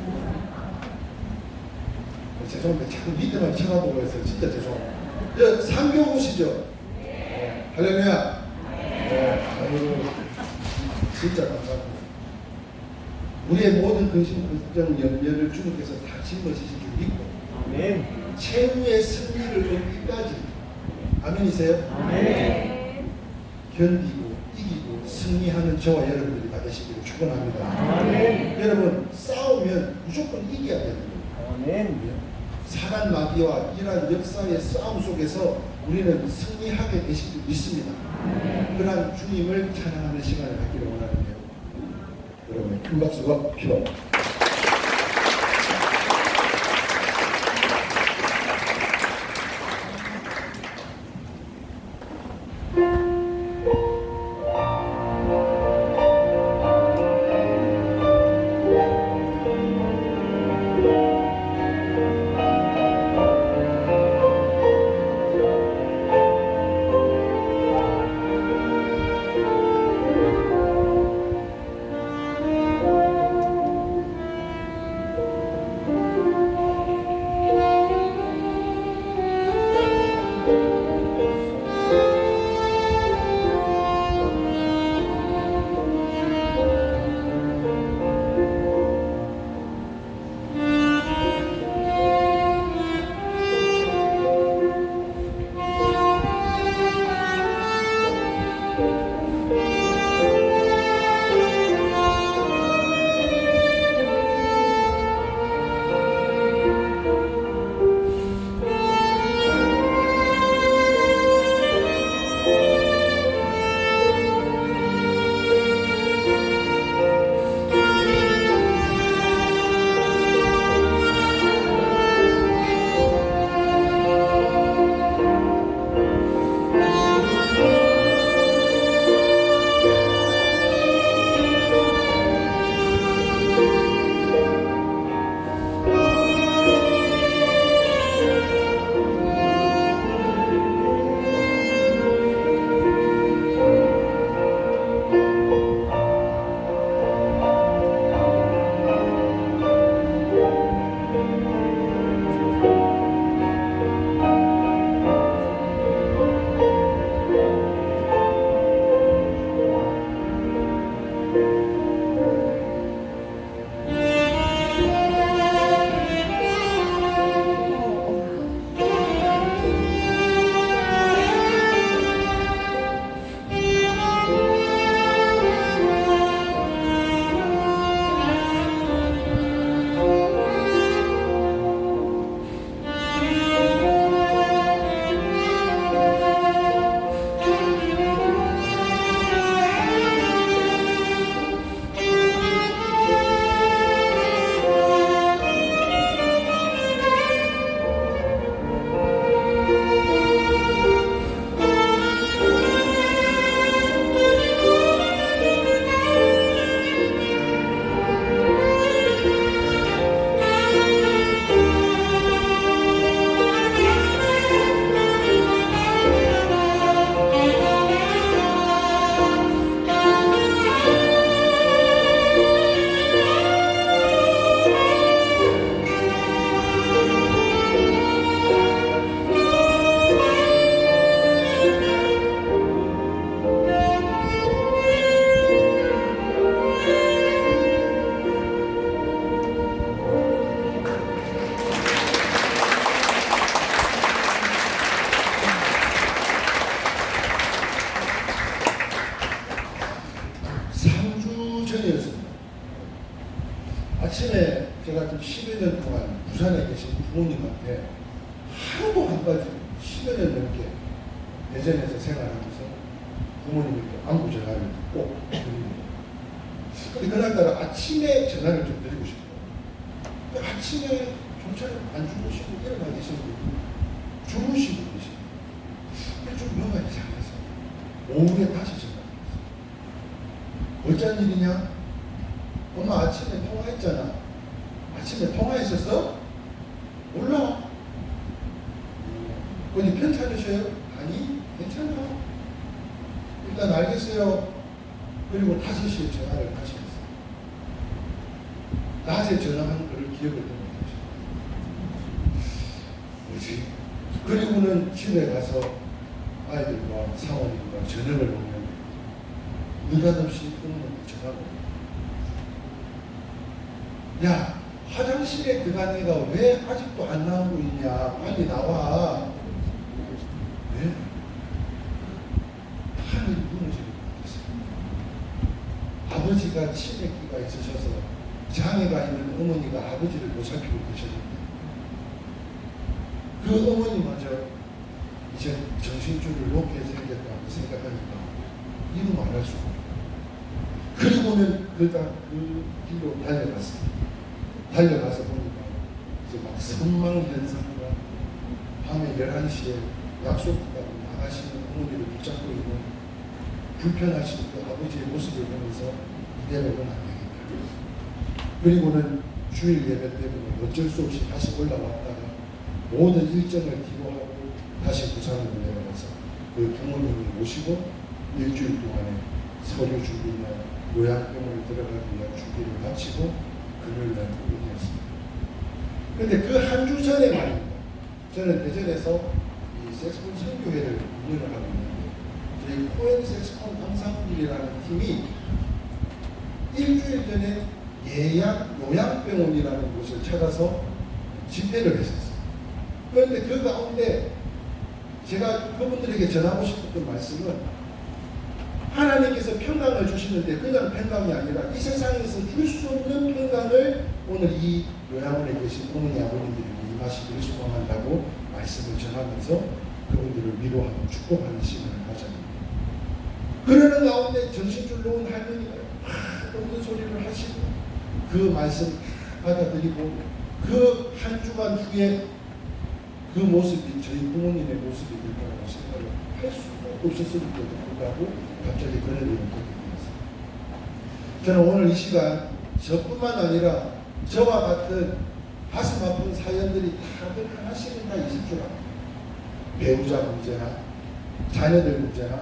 Speaker 3: 죄송합니다. 자꾸 밑에만 쳐다보고 해서 진짜 죄송합니다. 저 상교 오시죠? 네. 할렐루야. 네. 아유, 진짜 감사합니다. 우리의 모든 근심, 걱정, 염려를 주님께서 다 짊어지실 줄 믿고
Speaker 2: 아멘.
Speaker 3: 최후의 승리를 얻기까지 아멘이세요?
Speaker 2: 아멘.
Speaker 3: 견디고 이기고 승리하는 저와 여러분들이 다 되시기를 축원합니다.
Speaker 2: 아멘.
Speaker 3: 여러분 싸우면 무조건 이겨야 되는 거예요.
Speaker 2: 아멘.
Speaker 3: 사단 마귀와 이러한 역사의 싸움 속에서 우리는 승리하게 되실 줄 믿습니다. 그러한 주님을 찬양하는 시간을 갖기를 원하는데요. 여러분의 큰 박수가 필요합니다. 아침에 제가 좀 10여 년 동안 부산에 계신 부모님한테 하루도 안 빠지고 10여 년 넘게 대전에서 생활하면서 부모님께 안부 전화를 꼭 드립니다. 근데 그날따라 아침에 전화를 좀 드리고 싶어요. 아침에 경찰 안 주무시고 일어나 계신 분이 주무시고 계십니다. 좀 뭔가 이상해서 오후에 다시 전화드렸어요. 어쩐 일이냐? 엄마 아침에 통화했잖아. 아침에 통화했었어? 몰라. 어디 편찮으셔요? 아니 괜찮아. 괜찮아. 일단 알겠어요. 그리고 5시에 전화를 하시겠어요. 낮에 전화한 거를 기억을 못하시고 뭐지? 그리고는 집에 가서 아이들과 사모님과 저녁을 먹는데 느닷없이 부모님께 전화가 옵니다. 야, 화장실에 들어간 애가 왜 아직도 안 나오고 있냐? 빨리 나와. 네? 하늘이 무너지는 것 같았어요. 아버지가 치매기가 있으셔서 장애가 있는 어머니가 아버지를 보살피고 계셨는데 그 어머니마저 이제 정신줄을 놓게 생겼다고 생각하니까 이루 말할 수가 없어요. 그리고는 그 길로 달려가서 보니까 이제 막 선망현상과 밤에 11시에 약속하고 나가시는 어머니를 붙잡고 있는 불편하신 그 아버지의 모습을 보면서 이대로는 안 되겠다. 그리고는 주일 예배 때문에 어쩔 수 없이 다시 올라왔다가 모든 일정을 기로하고 다시 부산으로 내려가서 그 부모님을 모시고 일주일 동안에 서류 준비나 요양병원에 들어가기 위한 준비를 마치고 금요일날 오게 되었습니다. 그런데 그 한 주 전에 말입니다. 저는 대전에서 이 색스폰 선교회를 운영을 하고 있는데 저희 코엔 색스폰 감상길이라는 팀이 일주일 전에 예약 요양병원이라는 곳을 찾아서 집회를 했었어요. 그런데 그 가운데 제가 그분들에게 전하고 싶었던 말씀은 하나님께서 평강을 주시는데 그냥 평강이 아니라 이 세상에서 줄 수 없는 평강을 오늘 이 요양원에 계신 어머니 아버님들에게 임하시기를 소망한다고 말씀을 전하면서 그분들을 위로하고 축복하는 시간을 가져요. 그러는 가운데 정신줄 놓은 할머니가 웃는 소리를 하시고 그 말씀 받아들이고 그 한 주간 후에 그 모습이 저희 부모님의 모습이 될 거라고 생각을 할 수가 없었음에도 불구하고 갑자기 그런 일을 보게 되었습니다. 저는 오늘 이 시간 저뿐만 아니라 저와 같은 가슴 아픈 사연들이 다들 하나씩은 다 있을 줄 압니다. 배우자 문제나 자녀들 문제나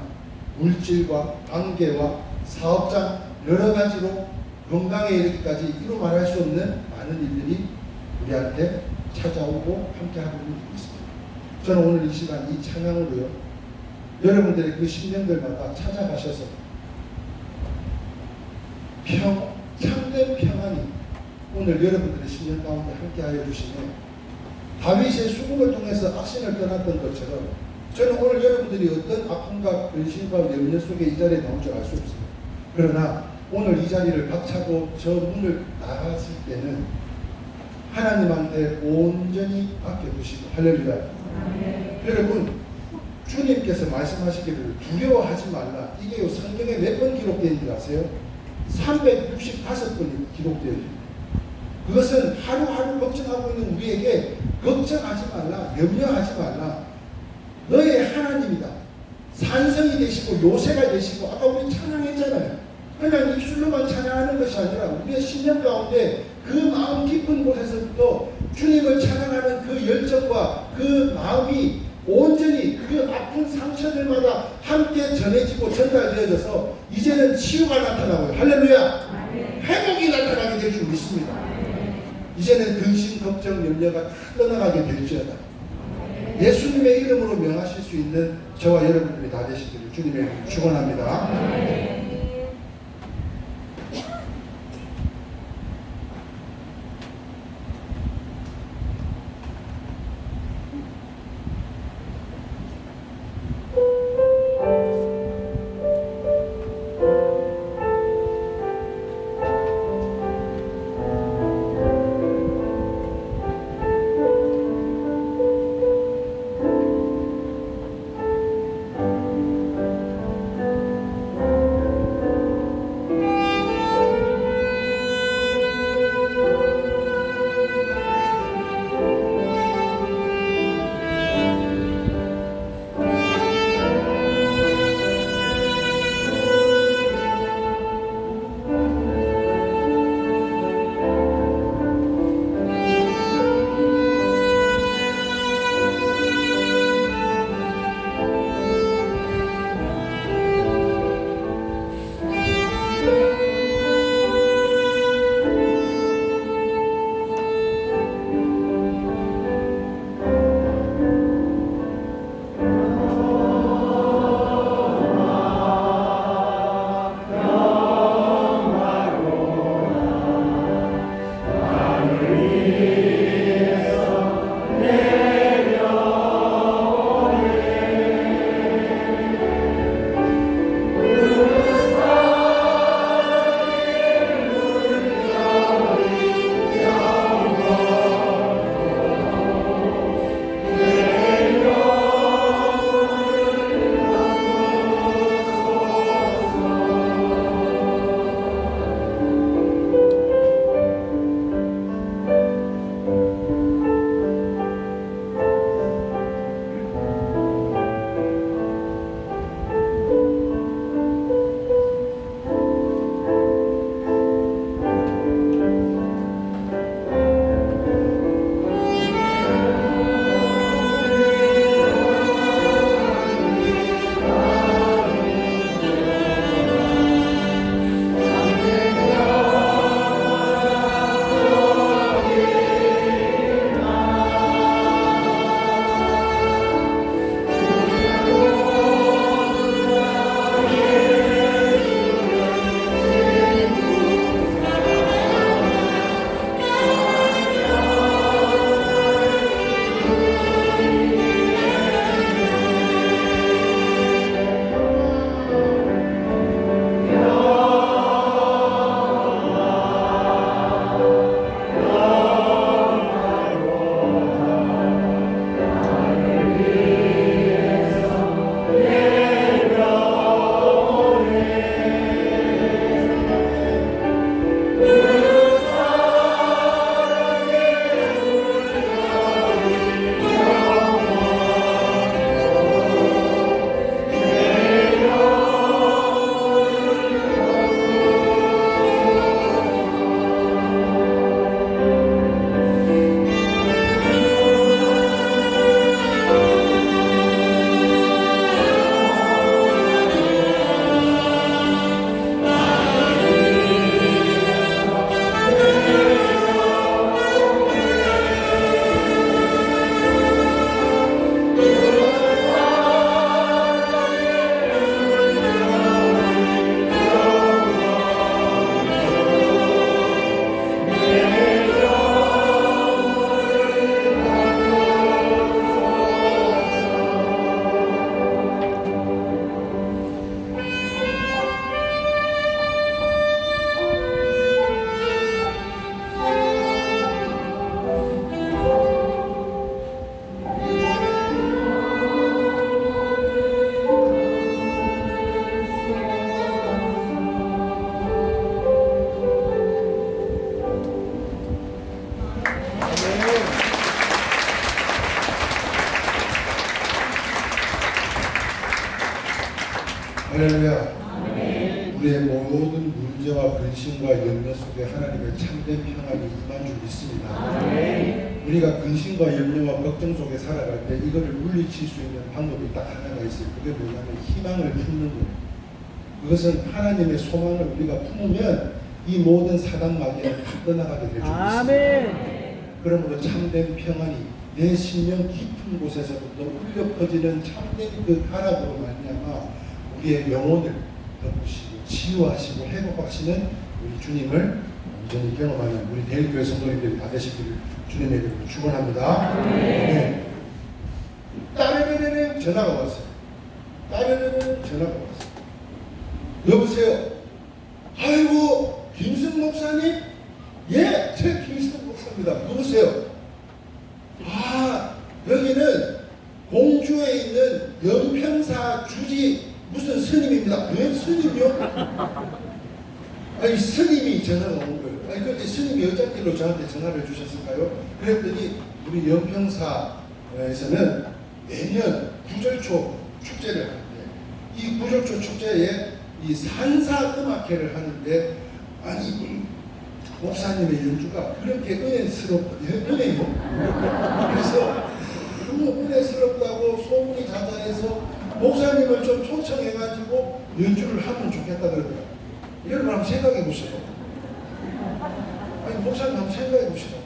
Speaker 3: 물질과 관계와 사업장 여러 가지로 건강에 이르기까지 이루 말할 수 없는 많은 일들이 우리한테 찾아오고 함께하고 있는 일이 있습니다. 저는 오늘 이 시간 이 찬양으로요 여러분들의 그 심령들마다 찾아가셔서 참된 평안이 오늘 여러분들의 심령 가운데 함께하여 주시네. 다윗의 수금을 통해서 악신을 떠났던 것처럼 저는 오늘 여러분들이 어떤 아픔과 근심과 염려 속에 이 자리에 나올 줄 알 수 없어요. 그러나 오늘 이 자리를 박차고 저 문을 나갔을 때는 하나님한테 온전히 맡겨두시고 할렐루야. 여러분 주님께서 말씀하시기를 두려워하지 말라. 이게 성경에 몇 번 기록되어 있는지 아세요? 365번이 기록되어 있습니다. 그것은 하루하루 걱정하고 있는 우리에게 걱정하지 말라, 염려하지 말라. 너의 하나님이다. 산성이 되시고 요새가 되시고 아까 우리 찬양했잖아요. 그냥 입술로만 찬양하는 것이 아니라 우리의 심령 가운데 그 마음 깊은 곳에서부터 주님을 찬양하는 그 열정과 그 마음이 온전히 그 아픈 상처들마다 함께 전해지고 전달되어져서 이제는 치유가 나타나고요. 할렐루야. 회복이 나타나게 될 줄 믿습니다. 이제는 근심, 걱정, 염려가 다 떠나가게 될지어다. 예수님의 이름으로 명하실 수 있는 저와 여러분들이 다 되시기를 주님의 이름으로 축원합니다. 할렐루야. 우리의 모든 문제와 근심과 염려 속에 하나님의 참된 평안이 임한 줄 믿습니다. 우리가 근심과 염려와 걱정 속에 살아갈 때 이거를 물리칠 수 있는 방법이 딱 하나가 있어요. 그게 뭐냐면 희망을 품는 거예요. 그것은 하나님의 소망을 우리가 품으면 이 모든 사단 마귀는 다 떠나가게 될 줄 믿습니다. 그러므로 참된 평안이 내 심령 깊은 곳에서부터 울려 퍼지는 참된 그 가락으로 말미암아 우리의 영혼을 덮으시고 치유하시고 회복하시는 우리 주님을 온전히 경험하는 우리 대일교회 성도님들이 다 되시기를 주님의 이름으로 축원합니다. 네. 따르르르 전화가 왔어요. 따르르르 전화가 왔어요. 여보세요. 아이고 김승 목사님? 예, 제 김승 목사입니다. 누구세요? 아, 여기는 공주에 있는 연평사 주지 무슨 스님입니다. 왜 스님이요? 아니 스님이 전화가 온 거예요. 아니 근데 스님이 어쩐 길로 저한테 전화를 주셨을까요? 그랬더니 우리 연평사에서는 매년 구절초 축제를 하는데 이 구절초 축제에 이 산사 음악회를 하는데 아니 목사님의 연주가 그렇게 은혜요? 그래서 너무 은혜스럽다고 소문이 자자해서 목사님을 좀 초청해가지고 연주를 하면 좋겠다 그러더라고요. 여러분 한번 생각해 보시고. 아니 목사님 한번 생각해 보시고.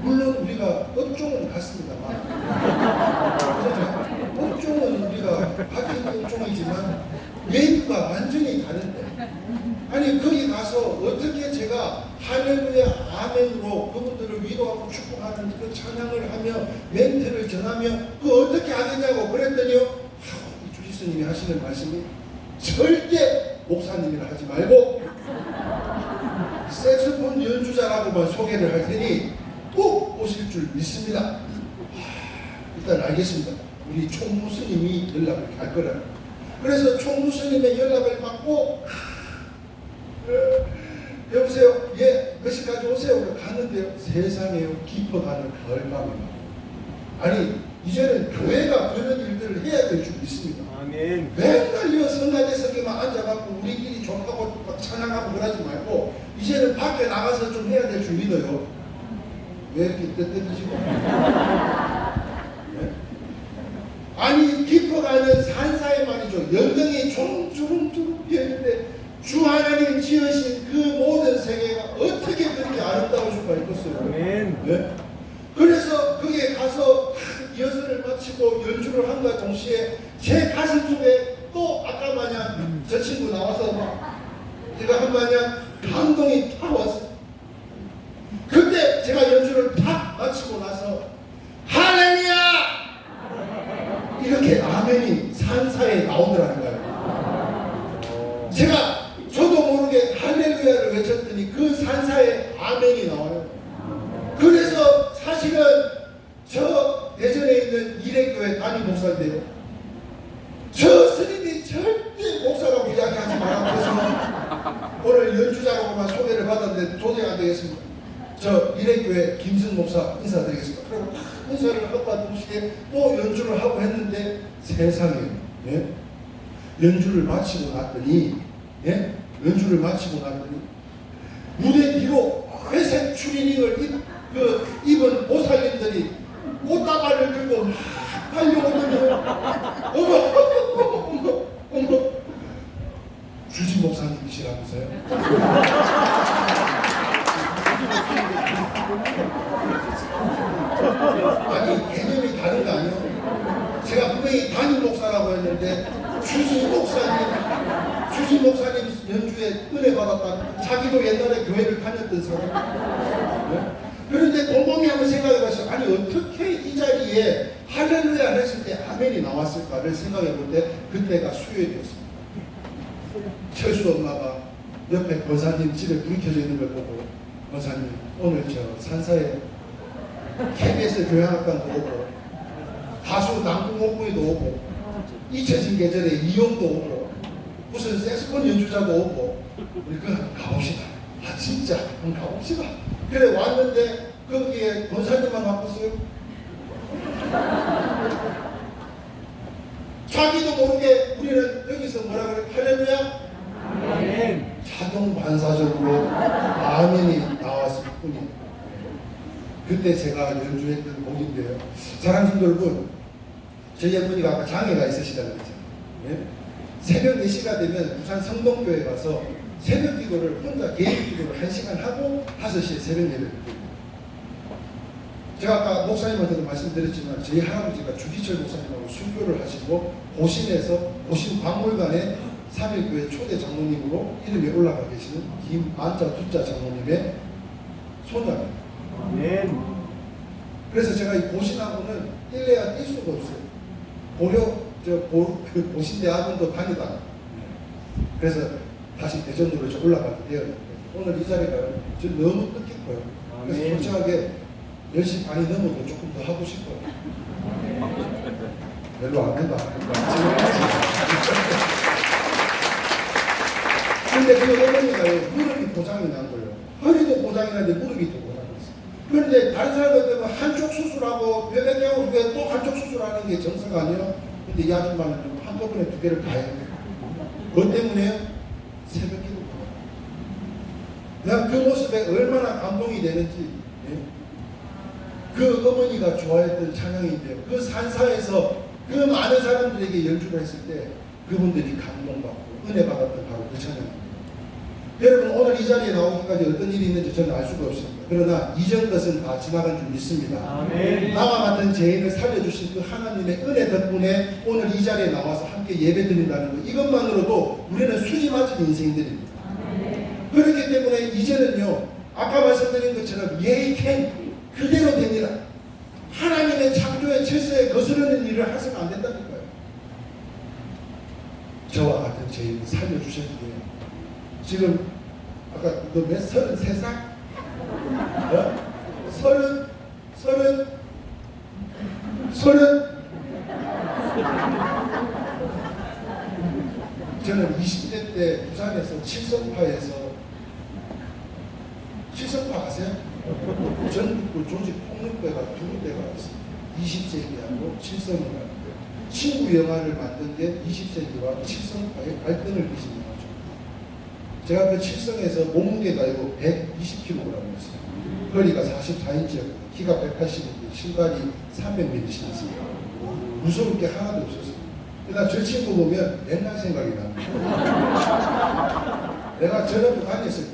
Speaker 3: 물론 우리가 업종은 같습니다만 업종은 우리가 같은 업종이지만 메뉴가 완전히 다른데 아니 거기 가서 어떻게 제가 할렐루야 아멘으로 그분들을 위로하고 축복하는 그 찬양을 하며 멘트를 전하며 그 어떻게 하겠냐고 그랬더니요 주지스님이 하시는 말씀이 절대 목사님이라 하지 말고 색소폰 연주자라고만 소개를 할 테니 꼭 오실 줄 믿습니다. 일단 알겠습니다. 우리 총무스님이 연락을 할 거라. 그래서 총무스님의 연락을 받고 여보세요? 예, 몇 시까지 오세요? 갔는데요. 세상에요. 깊어가는 가을밤입니다. 아니 이제는 교회가 그런 일들을 해야 될 줄 믿습니다.
Speaker 2: 아멘.
Speaker 3: 맨날 이 성가대석에만 앉아갖고 우리끼리 족하고 막 찬양하고 그러지 말고 이제는 밖에 나가서 좀 해야 될 줄 믿어요. 왜 이렇게 떼떼지고? 네? 아니 깊어가는 산사에 말이죠. 연등이 주름주름 피었는데 주 하나님 지으신 그 모든 세계가 어떻게 그렇게 아름다울 수가 있겠어요?
Speaker 2: 아멘.
Speaker 3: 네? 그래서 거기에 가서 리허설을 마치고 연주를 한과 동시에 제 가슴 속에 또 아까 마냥 저 친구 나와서 막 제가 한 마냥 감동이 탁 왔어요. 그때 제가 연주를 탁 마치고 나서 할렐루야! 이렇게 아멘이 산사에 나오더라는 거예요. 제가 저도 모르게 할렐루야를 외쳤더니 그 산사에 아멘이 나와요. 그래서 사실은 저 대전에 있는 이래교회 담임 목사인데요. 저 스님이 절대 목사라고 이야기하지 말라고 해서 오늘 연주자로만 소개를 받았는데 도저히 안 되겠습니다. 저 이래교회 김승 목사 인사드리겠습니다. 그리고 인사를 하고 동시에 또 연주를 하고 했는데 세상에 예? 연주를 마치고 났더니 예? 연주를 마치고 났더니 무대 뒤로 회색 추리닝을 입은 보살님들이 꽃다발을 들고 막 달려오더니 어머 주지 목사님이시라면서요? 아니 개념이 다른 거 아니에요? 제가 분명히 담임 목사라고 했는데 주지 목사님 연주에 은혜 받았다. 자기도 옛날에 교회를 다녔던 사람. 네? 그런데 곰곰이 한번 생각해봤어요. 아니 어떻게 이 자리에 할렐루야 했을 때 아멘이 나왔을까를 생각해볼 때 그때가 수요일이었습니다. 철수 엄마가 옆에 권사님 집에 불이 켜져 있는 걸 보고 권사님 오늘 저 산사에 KBS 교향악단도 오고 가수 남궁옥구이도 오고 잊혀진 계절에 이용도 오고 무슨 색소폰 연주자도 오고 우리 그냥 가봅시다. 아 진짜 한번 가봅시다. 그래 왔는데 거기에 권사님만 바꿨어요. 자기도 모르게 우리는 여기서 뭐라 그래? 할렐루야?
Speaker 2: 아멘.
Speaker 3: 자동 반사적으로 아멘이 나왔을 뿐이에요. 그때 제가 연주했던 곡인데요. 사랑하는 여러분, 저희 어머니가 아까 장애가 있으시다고 그랬잖아요. 예? 새벽 4시가 되면 부산 성동교회 가서 새벽 기도를 혼자 개인 기도를 1시간 하고 5시에 새벽 예배를 드립니다. 제가 아까 목사님한테도 말씀드렸지만 저희 할아버지가 주기철 목사님하고 순교를 하시고 고신에서 고신 박물관에 3일교회 초대 장로님으로 이름이 올라가 계시는 김만자 두자 장로님의 손자입니다.
Speaker 2: 아멘.
Speaker 3: 그래서 제가 이 고신학원은 뛸래야 뛸 수가 없어요. 그 고신대학원도 다니다가 그래서 다시 대전으로 올라가게 되었는데 오늘 이 자리가 저 너무 뜻깊어요. 그래서 솔직하게 10시 반이 넘어도 조금 더 하고 싶어요. 별로 안 된다. 근데 그 어머니가 무릎이 고장이 난 거예요. 허리도 고장이 났는데 무릎이 또 고장이 났어요. 그런데 다른 사람들 한쪽 수술하고 몇백 개월 후에 또 한쪽 수술하는 게 정서가 아니에요. 근데 이 아줌마는 한꺼번에 2개를 다 해요. 그것 때문에 새벽 기도. 내가 그 모습에 얼마나 감동이 되는지. 예? 그 어머니가 좋아했던 찬양인데요. 그 산사에서 그 많은 사람들에게 연주를 했을 때 그분들이 감동받고 은혜 받았던 바로 그 찬양입니다. 오늘 이 자리에 나오기까지 어떤 일이 있는지 저는 알 수가 없습니다. 그러나 이전 것은 다 지나간 줄 믿습니다.
Speaker 2: 아멘.
Speaker 3: 나와 같은 죄인을 살려주신 그 하나님의 은혜 덕분에 오늘 이 자리에 나와서 함께 예배 드린다는 것, 이것만으로도 우리는 수지 맞은 인생들입니다. 그렇기 때문에 이제는요, 아까 말씀드린 것처럼 예의캔 그대로 됩니다. 하나님의 창조의 질서에 거스르는 일을 하시면 안 된다니까요. 저와 같은 죄인을 살려주셨기에 지금 아까 너 몇 33살? 서른 저는 20대 때 부산에서 칠성파 아세요? 전국 조직 폭력배가 두 군데가 있어요. 20세기하고 칠성이라는 친구 영화를 만든 게 20세기와 칠성파의 갈등을 빚은 영화죠. 제가 그 칠성에서 몸무게가 이거 120kg이었어요. 거리가 44인치였고 키가 180인데 신발이 300mm 신었습니다. 무서울 게 하나도 없었어요. 그러나 저 친구 보면 옛날 생각이 납니다. 내가 저녁도 다녔을 때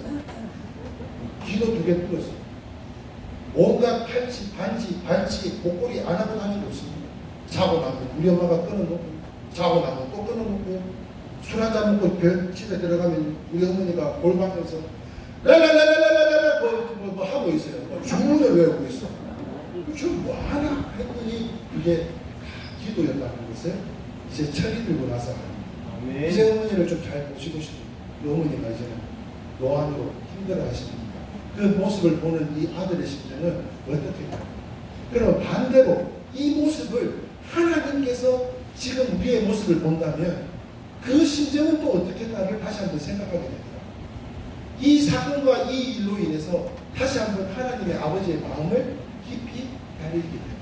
Speaker 3: 귀도 2개 뚫었어요. 온갖 팔찌, 반지, 발찌, 목걸이 안 하고 다니는 거 없습니다. 자고 나면 우리 엄마가 끊어놓고, 자고 나면 또 끊어놓고, 술 한잔 먹고 집에 들어가면 우리 어머니가 골방에서 랄랄랄랄랄랄랄 뭐 하고 있어요. 주문을 외우고 있어. 저 뭐하나 했더니 그게 기도였다는 것을 이제 철이 들고 나서
Speaker 2: 아멘.
Speaker 3: 이제 어머니를 좀 잘 보시고 싶어요. 그 어머니가 이제는 노안으로 힘들어 하십니다. 그 모습을 보는 이 아들의 심정은 어떻겠냐. 그럼 반대로 이 모습을 하나님께서 지금 우리의 모습을 본다면 그 심정은 또 어떻겠나를 다시 한번 생각하게 됩니다. 이 사건과 이 일로 인해서 다시 한번 하나님의 아버지의 마음을 깊이 다리게 됩니다.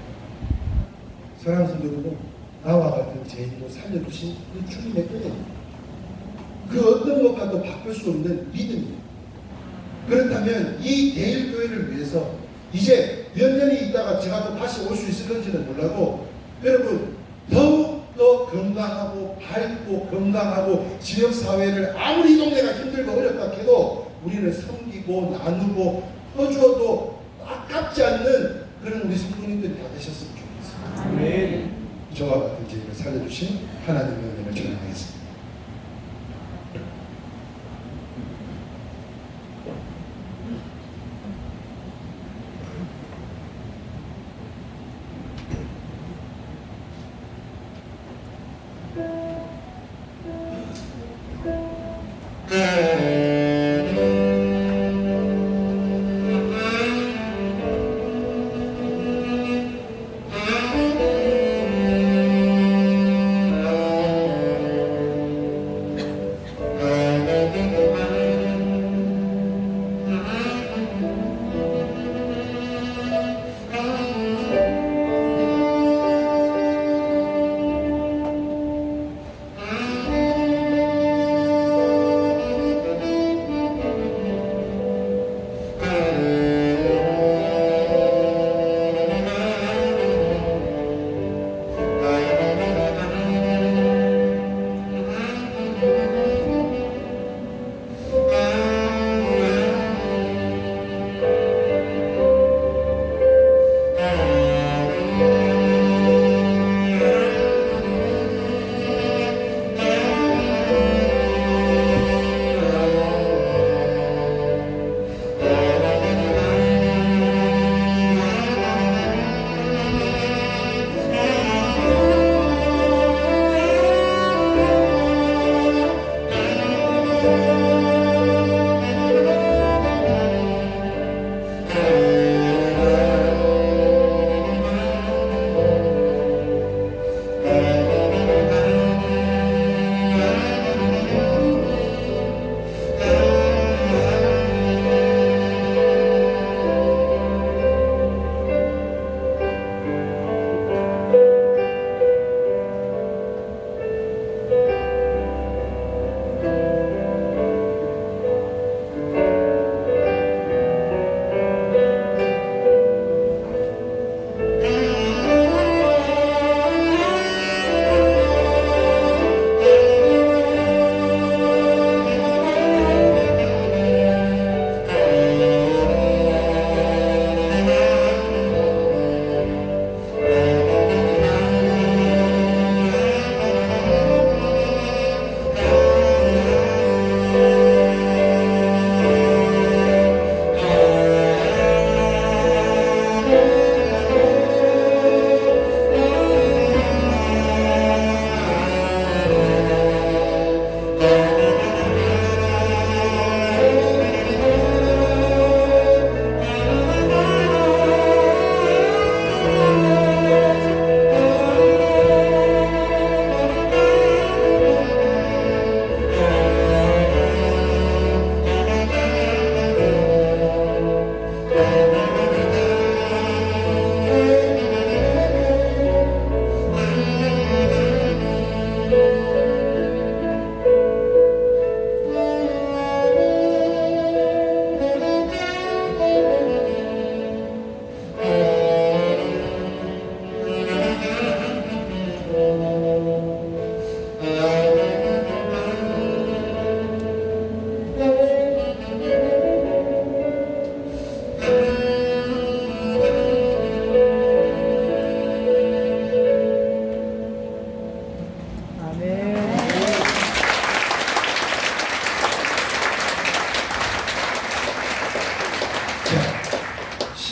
Speaker 3: 사랑하는 성도 여러분, 나와 같은 죄인도 살려주신 그 주님의 은혜입니다. 그 어떤 것과도 바꿀 수 없는 믿음입니다. 그렇다면 이 대일교회를 위해서 이제 몇 년이 있다가 제가 또 다시 올 수 있을 건지는 몰라도 여러분 더욱더 건강하고 밝고 건강하고 지역사회를 아무리 이 동네가 힘들고 어렵다 해도 우리는 섬기고 나누고 퍼주어도 아깝지 않는 그런 우리 성도님들이 다 되셨으면 좋겠습니다.
Speaker 2: 아멘.
Speaker 3: 저와 같은 죄인을 살려주신 하나님의 은혜를 전하겠습니다.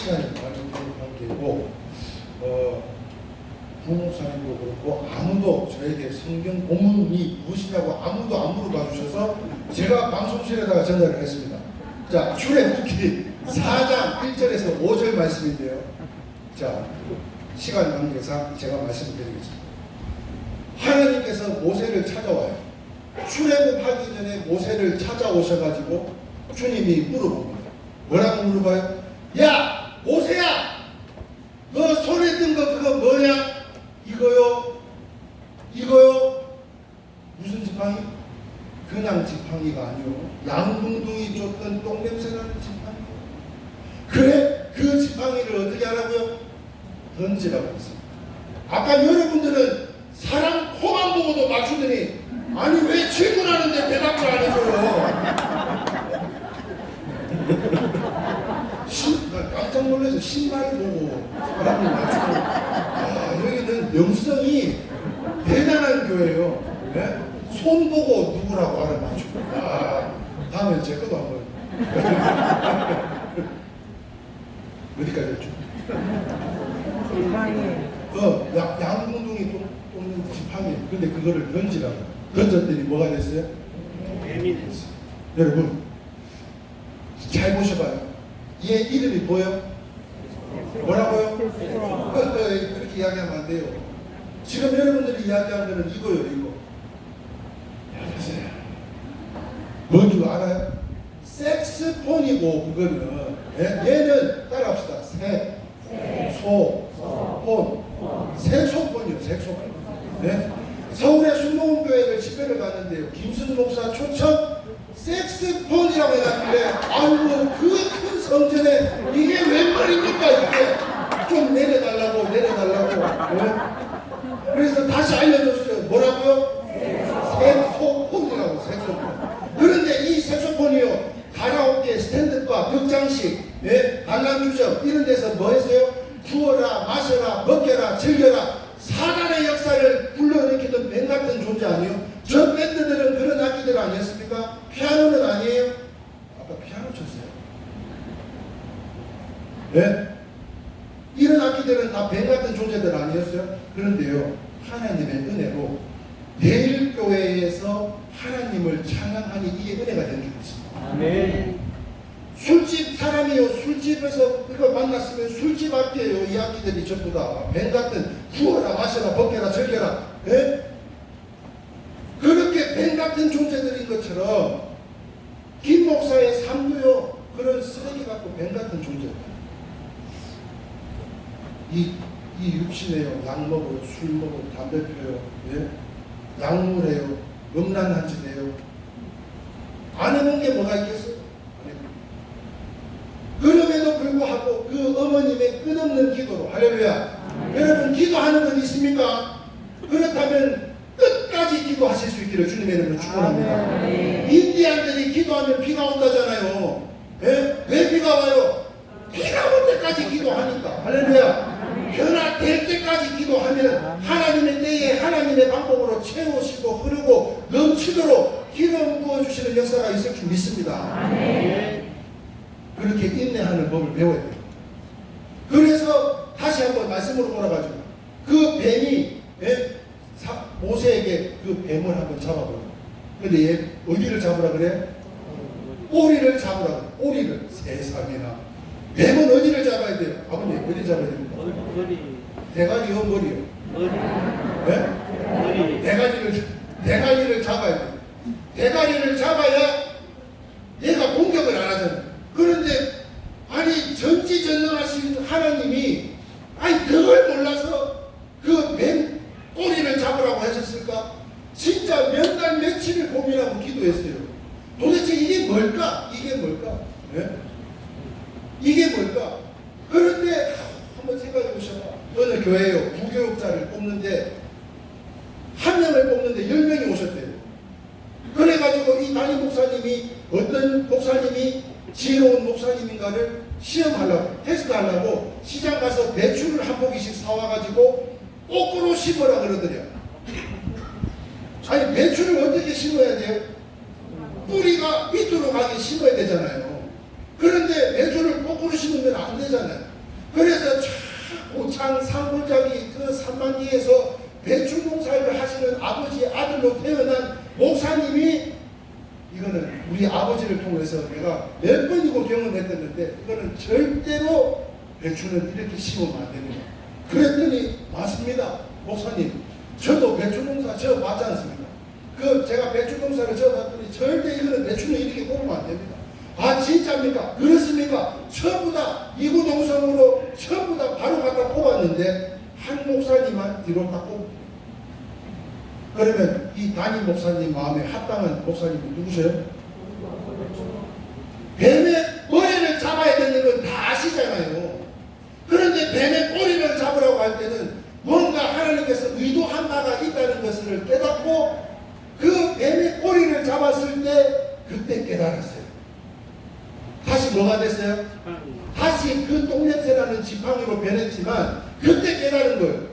Speaker 3: 시간이 많이 되는 관계고 부목사님도 그렇고 아무도 저에게 성경 본문이 무엇이냐고 아무도 안 물어봐 주셔서 제가 방송실에다가 전달을 했습니다. 자, 출애굽기 4장 1절에서 5절 말씀인데요. 자, 시간 관계상 제가 말씀드리겠습니다. 하나님께서 모세를 찾아와요. 출애굽하기 전에 모세를 찾아오셔가지고 주님이 물어봅니다. 뭐라고 물어봐요? 야, 모세야! 너 손에 든 거 그거 뭐냐? 이거요? 무슨 지팡이? 그냥 지팡이가 아니요. 양궁둥이 쫓던 똥냄새나는 지팡이. 그래? 그 지팡이를 어떻게 하라고요? 던지라고 했습니다. 아까 여러분들은 사람 코만 보고도 맞추더니 아니 왜 질문하는데 대답을 안 해줘요? 깜짝 놀라서 신발 보고 사람을 맞추고 여기는 명성이 대단한 교회예요. 네? 손 보고 누구라고 알아맞추고 다음에 제 것도 한번 어디까지 했죠? 양궁둥이 똥는 지팡이. 근데 그거를 던지라고 던졌더니 뭐가 됐어요? 뱀이 됐어요. 여러분 잘 보셔봐요. 얘 이름이 뭐예요? 뭐라고요? 그렇게 이야기하면 안 돼요. 지금 여러분들이 이야기한 거는 이거예요. 이거 뭔 줄 알아요? 색스폰이고 그거는 얘는 따라합시다. 색소폰이요. 색소폰. 네? 서울의 순복음교회를 집회를 갔는데요. 김순 목사 초청 색스폰이라고 해놨길래 아이고 그 큰 성전에 이게 웬 말입니까 이게 좀 내려달라고 네? 그래서 다시 알려줬어요. 뭐라고요? 색소폰이라고. 색소폰. 그런데 이 색소폰이요 가라오케 스탠드바 극장식 관람주점 이런 데서 뭐 했어요? 주어라 마셔라 먹겨라 즐겨라 사단의 역사를 불러일으키던 밴 같은 존재 아니에요? 저 밴드들은 그런 악기들 아니었습니까? 피아노는 아니에요? 아까 피아노 쳤어요. 네? 이런 악기들은 다 밴 같은 존재들 아니었어요? 그런데요 하나님의 은혜로 대일교회에서 하나님을 찬양하니 이게 은혜가 된 줄 있습니다.
Speaker 2: 아멘.
Speaker 3: 술집 사람이요. 술집에서 그거 만났으면 술집 악기예요. 이 악기들이 전부 다 밴 같은 구워라 마셔라 벗겨라 즐겨라. 예? 그렇게 밴 같은 존재들인 것처럼 김 목사의 삶도요 그런 쓰레기 같고 밴 같은 존재들. 이 육신에요. 약 먹어요. 술 먹어요. 담배 피워요. 예? 약물해요. 음란한 짓 해요. 안 해본 게 뭐가 있겠어요? 그럼에도 불구하고 그 어머님의 끝없는 기도로 할렐루야. 여러분 기도하는 건 있습니까? 그렇다면 끝까지 기도하실 수 있기를 주님의 이름으로 축원합니다. 인디안들이 기도하면 비가 온다잖아요. 예? 왜 비가 와요? 비가 올 때까지 기도하니까. 할렐루야. 변화될 때까지 기도하면 하나님의 때에 하나님의 방법으로 채우시고 흐르고 넘치도록 기름 부어주시는 역사가 있을 줄 믿습니다. 그렇게 인내하는 법을 배워야 돼요. 그래서 다시 한번 말씀으로 돌아가지고 그 뱀이 모세에게 그 뱀을 한번 잡아버려. 근데 얘 어디를 잡으라 그래? 꼬리를 잡으라 그래. 꼬리를. 세상에나. 뱀은 어디를 잡아야 돼요? 아버님 어디 잡아야 됩니까?
Speaker 2: 머리.
Speaker 3: 대가리요 머리요?
Speaker 2: 머리.
Speaker 3: 네? 대가리를 잡아야 돼요. 대가리를 잡아야 얘가 공격을 안 하잖아요. 그런데 아니 전지전능하신 하나님이 아니 그걸 몰라서 그 뱀 꼬리를 잡으라고 하셨을까? 진짜 몇 달 며칠을 고민하고 기도했어요. 도대체 이게 뭘까? 이게 뭘까? 네? 이게 뭘까? 그런데 한번 생각해 보셔봐. 어느 교회요 부교육자를 뽑는데 한 명을 뽑는데 10명이 오셨대요. 그래가지고 이 담임 목사님이 어떤 목사님이 지혜로운 목사님인가를 시험하려고 테스트하려고 시장 가서 배추를 한 포기씩 사와가지고 거꾸로 심으라 그러더래요. 아니 배추를 어떻게 심어야 돼요? 뿌리가 밑으로 가게 심어야 되잖아요. 그런데 배추를 거꾸로 심으면 안 되잖아요. 그래서 고창 산골짜기 그 산만리에서 배추 농사를 하시는 아버지 아들로 태어난 목사님이, 이거는 우리 아버지를 통해서 내가 몇 번이고 경험했었는데, 이거는 절대로 배추는 이렇게 심으면 안 됩니다. 그랬더니 맞습니다. 목사님, 저도 배추 농사 지어봤지 않습니까? 제가 배추 농사를 지어봤더니 절대 이거는 배추는 이렇게 뽑으면 안 됩니다. 아 진짜입니까? 그렇습니까? 전부 다 이구동성으로 전부 다 바로 갖다 뽑았는데 한 목사님만 뒤로 딱 뽑고. 그러면 이 담임 목사님 마음에 합당한 목사님은 누구세요? 뱀의 머리를 잡아야 되는 건 다 아시잖아요. 그런데 뱀의 꼬리를 잡으라고 할 때는 뭔가 하나님께서 의도한 바가 있다는 것을 깨닫고, 그 뱀의 꼬리를 잡았을 때 그때 깨달았어요. 다시 뭐가 됐어요? 다시 그 똥냄새나는 지팡이로 변했지만 그때 깨달은 거예요.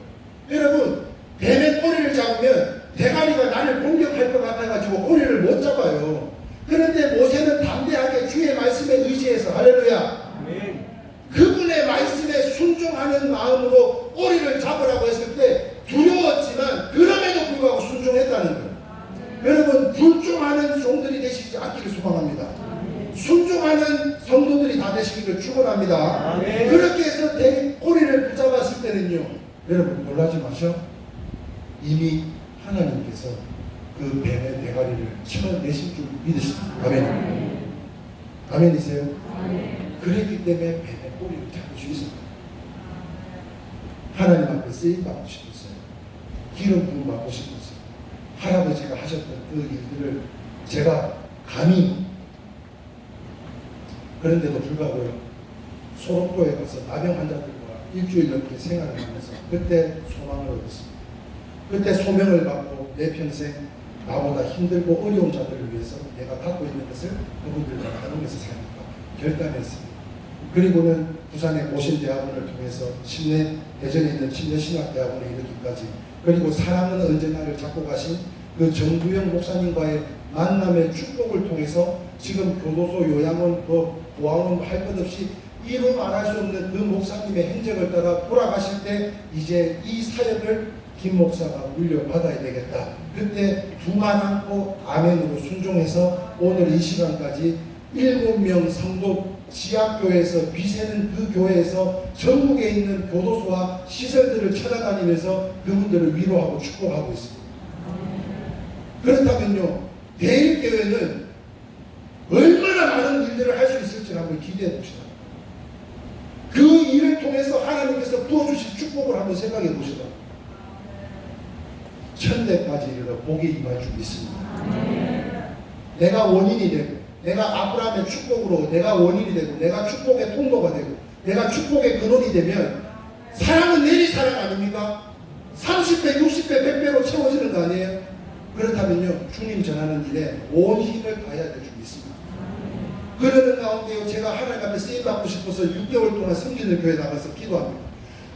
Speaker 3: 여러분, 뱀의 꼬리를 잡으면 대가리가 나를 공격할 것 같아가지고 꼬리를 못 잡아요. 그런데 모세는 담대하게 주의 말씀에 의지해서, 할렐루야,
Speaker 2: 아멘.
Speaker 3: 그분의 말씀에 순종하는 마음으로 꼬리를 잡으라고 했을 때 두려웠지만 그럼에도 불구하고 순종했다는 거예요. 여러분, 불종하는 종들이 되시지 않기를 소망합니다. 순종하는 성도들이 다 되시기를 축원합니다.
Speaker 2: 아멘.
Speaker 3: 그렇게 해서 꼬리를 붙잡았을 때는요, 여러분 놀라지 마셔. 이미 하나님께서 그 뱀의 대가리를 쳐내신 줄 믿으십니다. 아멘. 아멘이세요? 그랬기 때문에 뱀의 꼬리를 잡을 수 있습니다. 하나님 앞에 쓰임 받고 싶었어요. 기름 부음 받고 싶었어요. 할아버지가 하셨던 그 일들을 제가 감히, 그런데도 불구하고 소록도에 가서 나병 환자들과 일주일 넘게 생활을 하면서 그때 소망을 얻었습니다. 그때 소명을 받고 내 평생 나보다 힘들고 어려운 자들을 위해서 내가 갖고 있는 것을 그분들과 나누면서 살겠다 결단했습니다. 그리고는 부산의 모신대학원을 통해서 대전에 있는 침례신학대학원에 이르기까지, 그리고 사랑은 언제나를 잡고 가신 그 정두영 목사님과의 만남의 축복을 통해서 지금 교도소, 요양원, 보안원 할 것 없이 이루 말할 수 없는 그 목사님의 행적을 따라 돌아가실 때 이제 이 사역을 김 목사가 물려받아야 되겠다. 그때 두만 안고 아멘으로 순종해서 오늘 이 시간까지 7명 성도 지하교회에서 비세는 그 교회에서 전국에 있는 교도소와 시설들을 찾아다니면서 그분들을 위로하고 축복하고 있습니다. 그렇다면요, 대일교회는 얼마나 많은 일들을 할 수 있을지 한번 기대해 봅시다. 그 일을 통해서 하나님께서 부어주신 축복을 한번 생각해 보시다. 천대까지 이르러 복이 임할 줄 믿습니다. 내가 원인이 되고, 내가 아브라함의 축복으로 내가 원인이 되고, 내가 축복의 통로가 되고, 내가 축복의 근원이 되면 사랑은 내리 사랑 아닙니까? 30배, 60배, 100배로 채워지는 거 아니에요? 그렇다면요, 주님 전하는 일에 온 힘을 다해야 될 줄 믿습니다. 그러는 가운데요, 제가 하나님 앞에 쓰임받고 싶어서 6개월 동안 성기는 교회 나가서 기도합니다.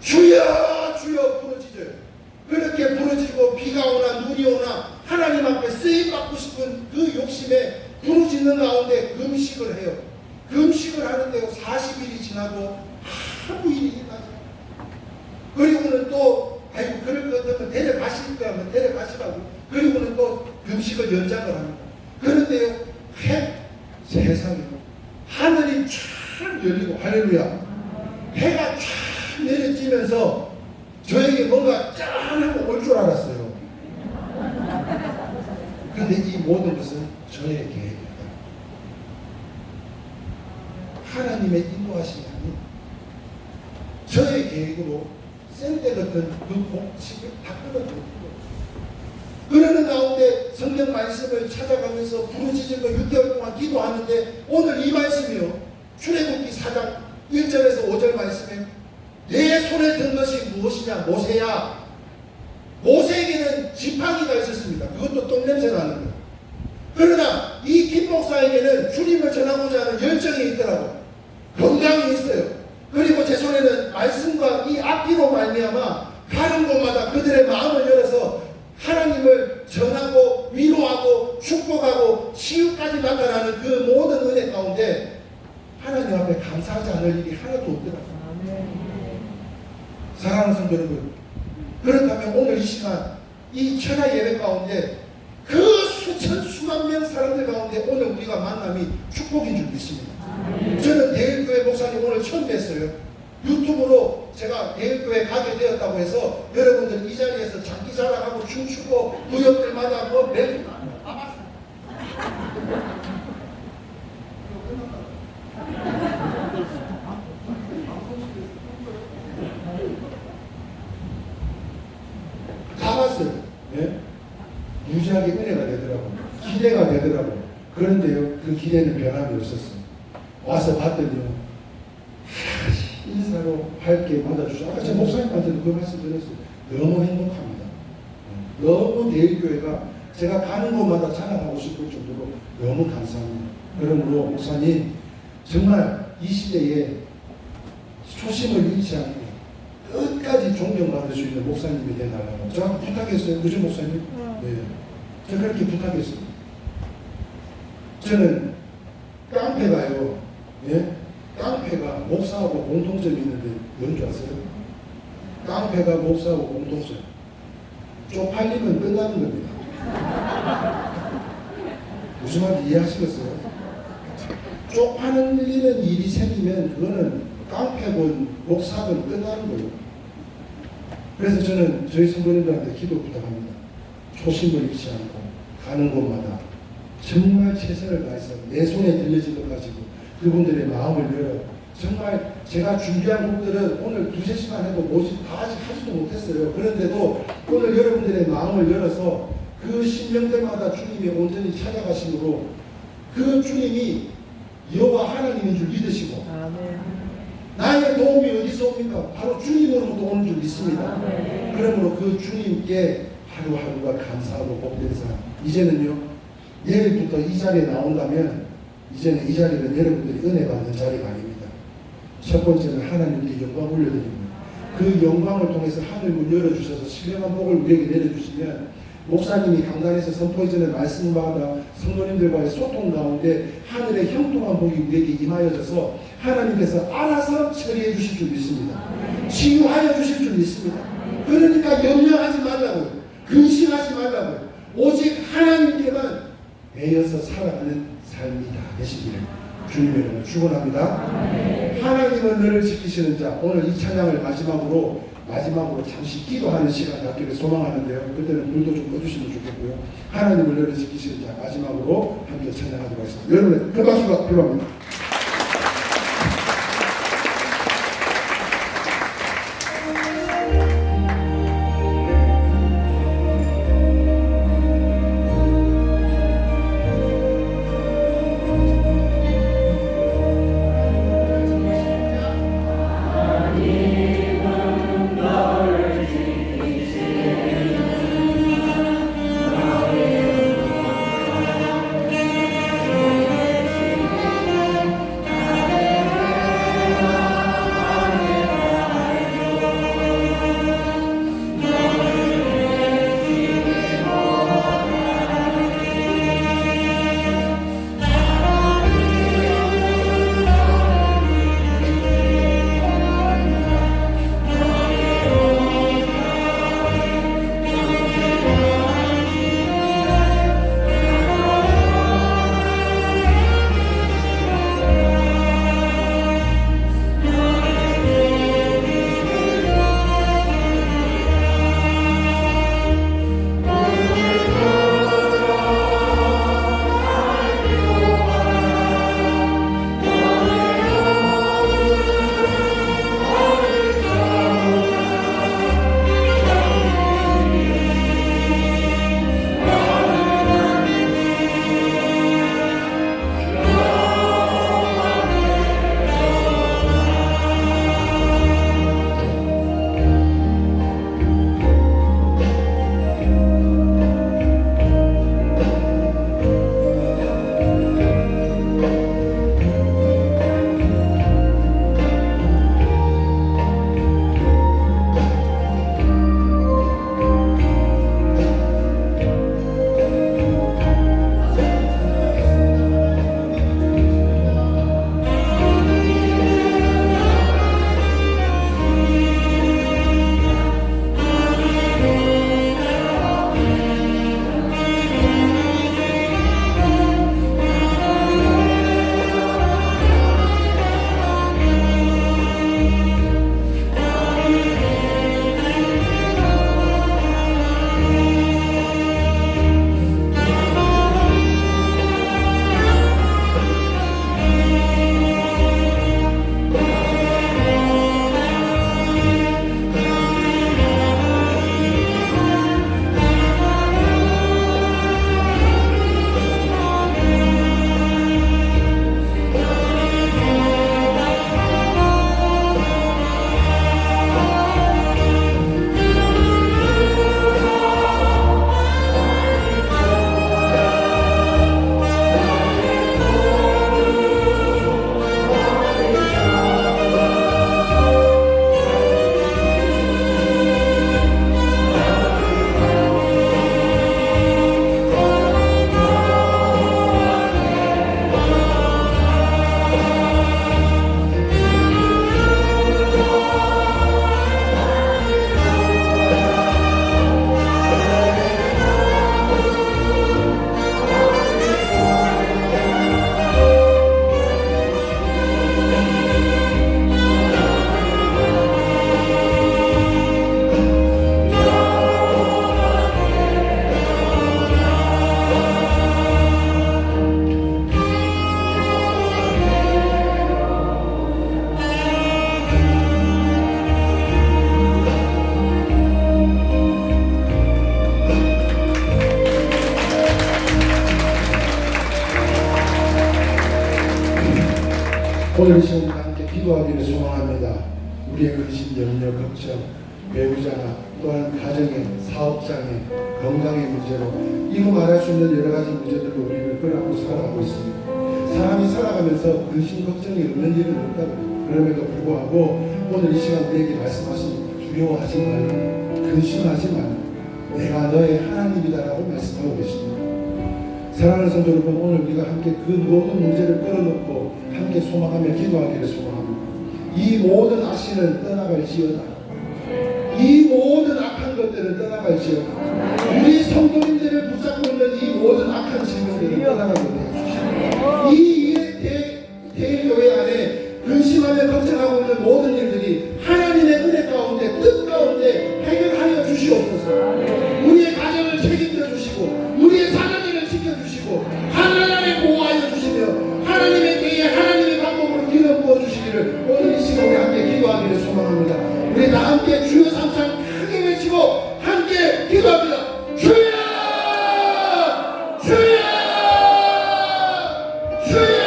Speaker 3: 주여 주여 부르짖어요. 그렇게 부르짖고 비가 오나 눈이 오나 하나님 앞에 쓰임받고 싶은 그 욕심에 부르짖는 가운데 금식을 해요. 금식을 하는데요, 40일이 지나도 아무 일이 일어나지 않아요. 그리고는 또 아이고 그럴 것 같으면 데려가실까 하면 데려가시라고. 그리고는 또 금식을 연장을 합니다. 그런데요, 세상에 하늘이 쫙 열리고, 할렐루야, 해가 쫙 내려지면서 저에게 뭔가 짠하고 올 줄 알았어요. 그런데 이 모든 것은 저의 계획입니다. 하나님의 인도하심이 아닌 저의 계획으로 샌데 같은 그 공식을 다 끊어버립니다. 그러는 가운데 성경 말씀을 찾아가면서 부르짖으며 6개월 동안 기도하는데, 오늘 이 말씀이요, 출애굽기 4장 1절에서 5절 말씀에 내 손에 든 것이 무엇이냐, 모세야. 모세에게는 지팡이가 있었습니다. 그것도 똥냄새 나는 거예요. 그러나 이 김 목사에게는 주님을 전하고자 하는 열정이 있더라고요. 건강이 있어요. 그리고 제 손에는 말씀과 이 악기로 말미암아 가는 곳마다 그들의 마음을 열어서 하나님을 전하고 위로하고 축복하고 치유까지 나타나는 그 모든 은혜 가운데 하나님 앞에 감사하지 않을 일이 하나도 없더라고요. 사랑하는 성도 여러분, 그렇다면 오늘 이 시간 이 천하 예배 가운데 그 수천 수만 명 사람들 가운데 오늘 우리가 만남이 축복인 줄 믿습니다. 저는 대일교회 목사님 오늘 처음 뵀어요. 유튜브로 제가 대일교회 가게 되었다고 해서 여러분들 이 자리에서 장기 자랑하고 춤추고 구역들마다 뭐 매주 다 봤어요. 예? 무지하게 은혜가 되더라고요. 기대가 되더라고요. 그런데요, 그 기대는 변함이 없었어요. 와서 봤더니요, 인사로 밝게 받아주셔서, 아까 제 목사님한테도 그 말씀 드렸어요. 너무 행복합니다. 너무 대일교회가 제가 가는 곳마다 자랑하고 싶을 정도로 너무 감사합니다. 그러므로 목사님, 정말 이 시대에 초심을 잃지 않고 끝까지 존경받을 수 있는 목사님이 되달라고 제가 부탁했어요. 그죠 목사님? 네. 제가 그렇게 부탁했어요. 저는 깡패가요. 예? 깡패가 목사하고 공통점이 있는데 뭔 줄 아세요? 깡패가 목사하고 공통점. 쪽팔리면 끝나는 겁니다. 무슨 말인지 이해하시겠어요? 쪽팔리는 일이 생기면 그거는 깡패건 목사건 끝나는 거예요. 그래서 저는 저희 성도님들한테 기도 부탁합니다. 초심을 잃지 않고 가는 곳마다 정말 최선을 다해서 내 손에 들려진 것 가지고 그분들의 마음을 열어 정말 제가 준비한 곡들은 오늘 2-3시간 해도 모집 다 아직 하지도 못했어요. 그런데도 오늘 여러분들의 마음을 열어서 그 신명들마다 주님이 온전히 찾아가심으로 그 주님이 여호와 하나님인 줄 믿으시고 나의 도움이 어디서 옵니까? 바로 주님으로부터 오는 줄 믿습니다. 그러므로 그 주님께 하루하루가 감사하고 복된 사람. 이제는요, 내일부터 이 자리에 나온다면 이제는 이 자리는 여러분들이 은혜 받는 자리가 아닙니다. 첫 번째는 하나님께 영광 올려드립니다. 그 영광을 통해서 하늘문 열어주셔서 신령한 복을 우리에게 내려주시면 목사님이 강단에서 선포해 주는 말씀마다 성도님들과의 소통 가운데 하늘의 형통한 복이 우리에게 임하여져서 하나님께서 알아서 처리해 주실 줄 믿습니다. 치유하여 주실 줄 믿습니다. 그러니까 염려하지 말라고요. 근심하지 말라고요. 오직 하나님께만 매여서 살아가는 삶이 다 되시기를 주님의 이름으로 축원합니다. 하나님은 너를 지키시는 자. 오늘 이 찬양을 마지막으로 잠시 기도하는 시간 갖기를 소망하는데요. 그때는 불도 좀 꺼주시면 좋겠고요. 하나님을 너를 지키시는 자 마지막으로 함께 찬양하도록 하겠습니다. 여러분의 큰 박수가 필요합니다. 오늘 이 시간 함께 기도하기를 소망합니다. 우리의 근심, 염려, 걱정, 배우자나 또한 가정의, 사업장의, 건강의 문제로 이루 말할 수 있는 여러 가지 문제들로 우리를 끌어안고 살아가고 있습니다. 사람이 살아가면서 근심, 걱정이 없는 일은 없다고요. 그럼에도 불구하고 오늘 이 시간 우리에게 말씀하십니다. 두려워하지 말라, 근심하지 말라, 내가 너의 하나님이다라고 말씀하고 계십니다. 사랑하는 성도 여러분, 오늘 우리가 함께 그 모든 문제를 끌어놓고 함께 소망하며 기도하기를 소망합니다. 이 모든 악신은 떠나갈지어다. 이 모든 악한 것들은 떠나갈지어다. 우리 성도님들을 붙잡고 있는 이 모든 악한 질문들은 떠나가게 되어주시고, 이 대교회 안에 근심하며 걱정하고 있는 모든 일들이 하나님의 은혜 가운데, 뜻 가운데 해결하여 주시옵소서. 우리의 가정을 책임져 주시고, 우리의 자녀들을 지켜주시고, 하나님 안에 보호하여 주시며, 하나님의 때에 하나님의 방법으로 기름 부어 주시기를 오늘 이 시간 우리 함께 기도하기를 소망합니다. 우리 다 함께 주여 삼창 크게 외치고 함께 기도합니다. 주여! 주여! 주여!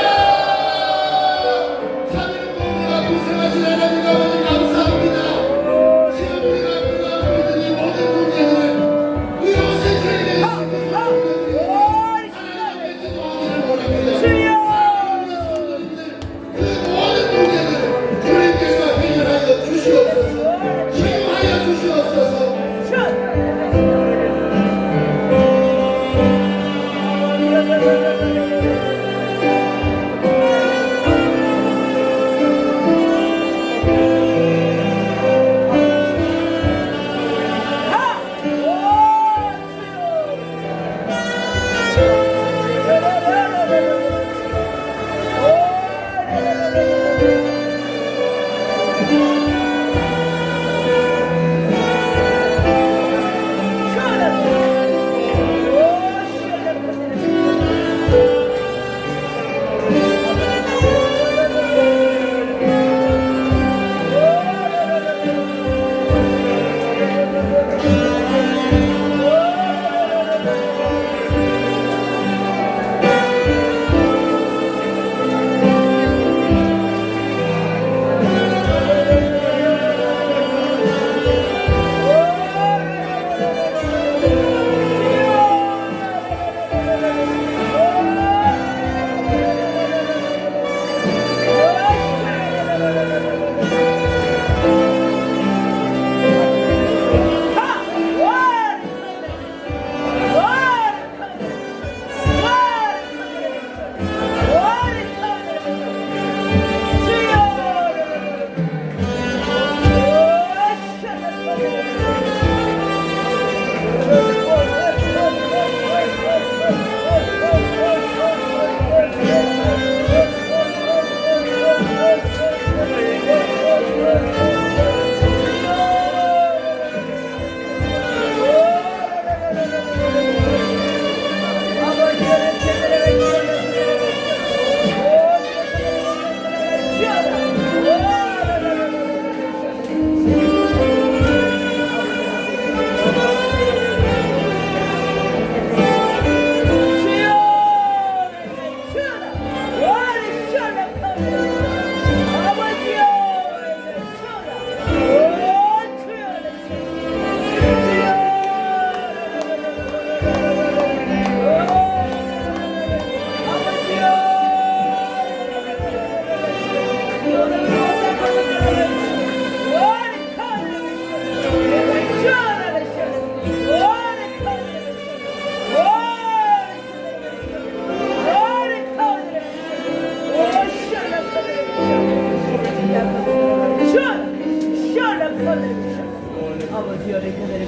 Speaker 3: 하늘은 우리가 고생하신 하나님 아버지 감사합니다. 지금 우리가 기도하고 있는 이 모든 문제들을 의로 생철이를 하나님 앞에 기도하기를 원합니다. 그 모든 문제들을 주님께서 해결하여 주시옵소서. 치유하여 주시옵소서.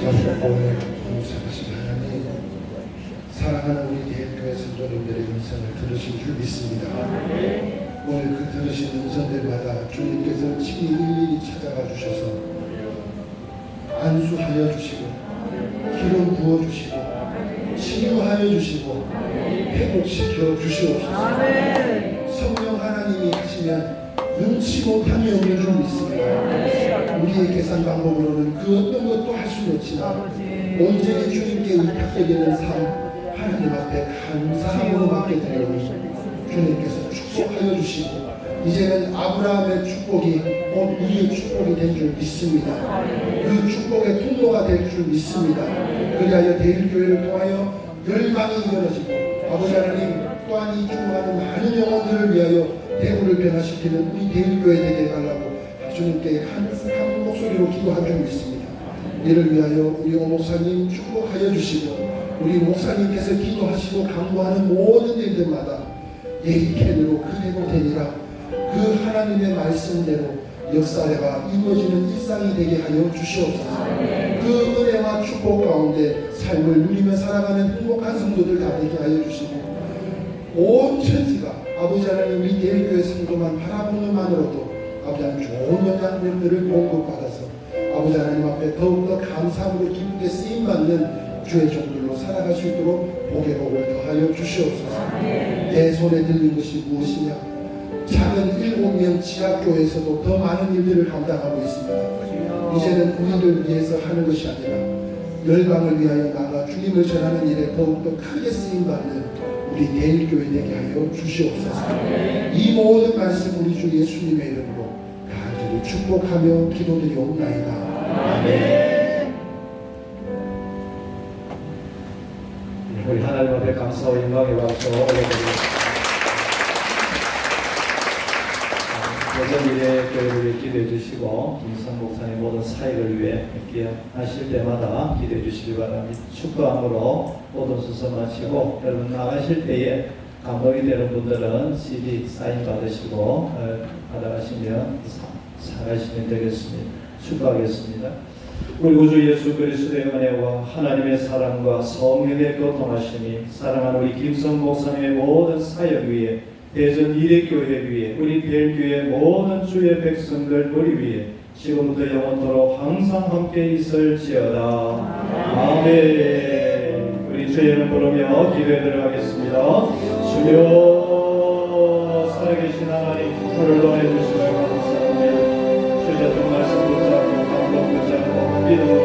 Speaker 3: 전국교회 봉사하신 하나님, 사랑하는 우리 대교회 성도님들의 음성을 들으신 줄 믿습니다. 오늘 그 들으신 음성들마다 주님께서 친히 일일이 찾아가 주셔서 안수하여 주시고, 기름 부어 주시고, 치유하여 주시고, 회복시켜 주시옵소서. 성령 하나님이 하시면 눈치 못함이 없는 줄 믿습니다. 우리의 계산 방법으로는 그 어떤 것도 할 수는 없지만 온전히 주님께 의탁드리는 삶, 하나님 앞에 감사함으로 맡겨드리니 주님께서 축복하여 주시고 이제는 아브라함의 축복이 곧 우리의 축복이 된 줄 믿습니다. 그 축복의 통로가 될 줄 믿습니다. 그리하여 대일교회를 통하여 열방이 이어지고 아버지 하나님 또한 이 중하는 많은 영혼들을 위하여 대구를 변화시키는 우리 대일교회 되게 해달라고 주님께 한 목소리로 기도한 줄 믿습니다. 이를 위하여 우리 오 목사님 축복하여 주시고 우리 목사님께서 기도하시고 강구하는 모든 일들마다 예의캔으로 그대로 되니라 그 하나님의 말씀대로 역사가 이루어지는 일상이 되게 하여 주시옵소서. 그 은혜와 축복 가운데 삶을 누리며 살아가는 행복한 성도들 다 되게 하여 주시고 온 천지가 아버지 하나님 우리 대일교회 성도만 바라보는 것만으로도 아버지 하나님 좋은 영향력들을 공급받아서 아버지 하나님 앞에 더욱더 감사함으로 기쁘게 쓰임받는 주의 종들로 살아갈 수 있도록 복의 복을 더하여 주시옵소서. 내 손에 들린 것이 무엇이냐? 작은 7명 지하교회에서도 더 많은 일들을 감당하고 있습니다. 이제는 우리를 위해서 하는 것이 아니라 열방을 위하여 나가 주님을 전하는 일에 더욱더 크게 쓰임받는 우리 대일교회 되게 하여 주시옵소서. 이 모든 말씀 우리 주 예수님의 이름으로 간절히 축복하며 기도드리옵나이다. 아멘.
Speaker 1: 우리 하나님 앞에 감사와 영광의 박수 올려드리겠습니다. 여전 일에 교회를 기도해 주시고 김성 목사님 모든 사역을 위해 기도하실 때마다 기도해 주시기 바랍니다. 축도함으로 모든 수서 마치고 여러분 나가실 때에 감동이 되는 분들은 CD 사인 받으시고 받아가시면 사가시면 되겠습니다. 축복하겠습니다. 우리 구주 예수 그리스도의 은혜와 하나님의 사랑과 성령의 교통하심이 사랑하는 우리 김성 목사님의 모든 사역 위에 대전 이대교회 위에 우리 대일교회 모든 주의 백성들 머리 위에 지금부터 영원토록 항상 함께 있을지어다. 아멘. 우리 주의 이름 부르며 기도에 들어가겠습니다. 주여 살아계신 하나님 저를 도와주시며 감사합니다. 주셨던 말씀 붙잡고 감동 붙잡고 믿음으로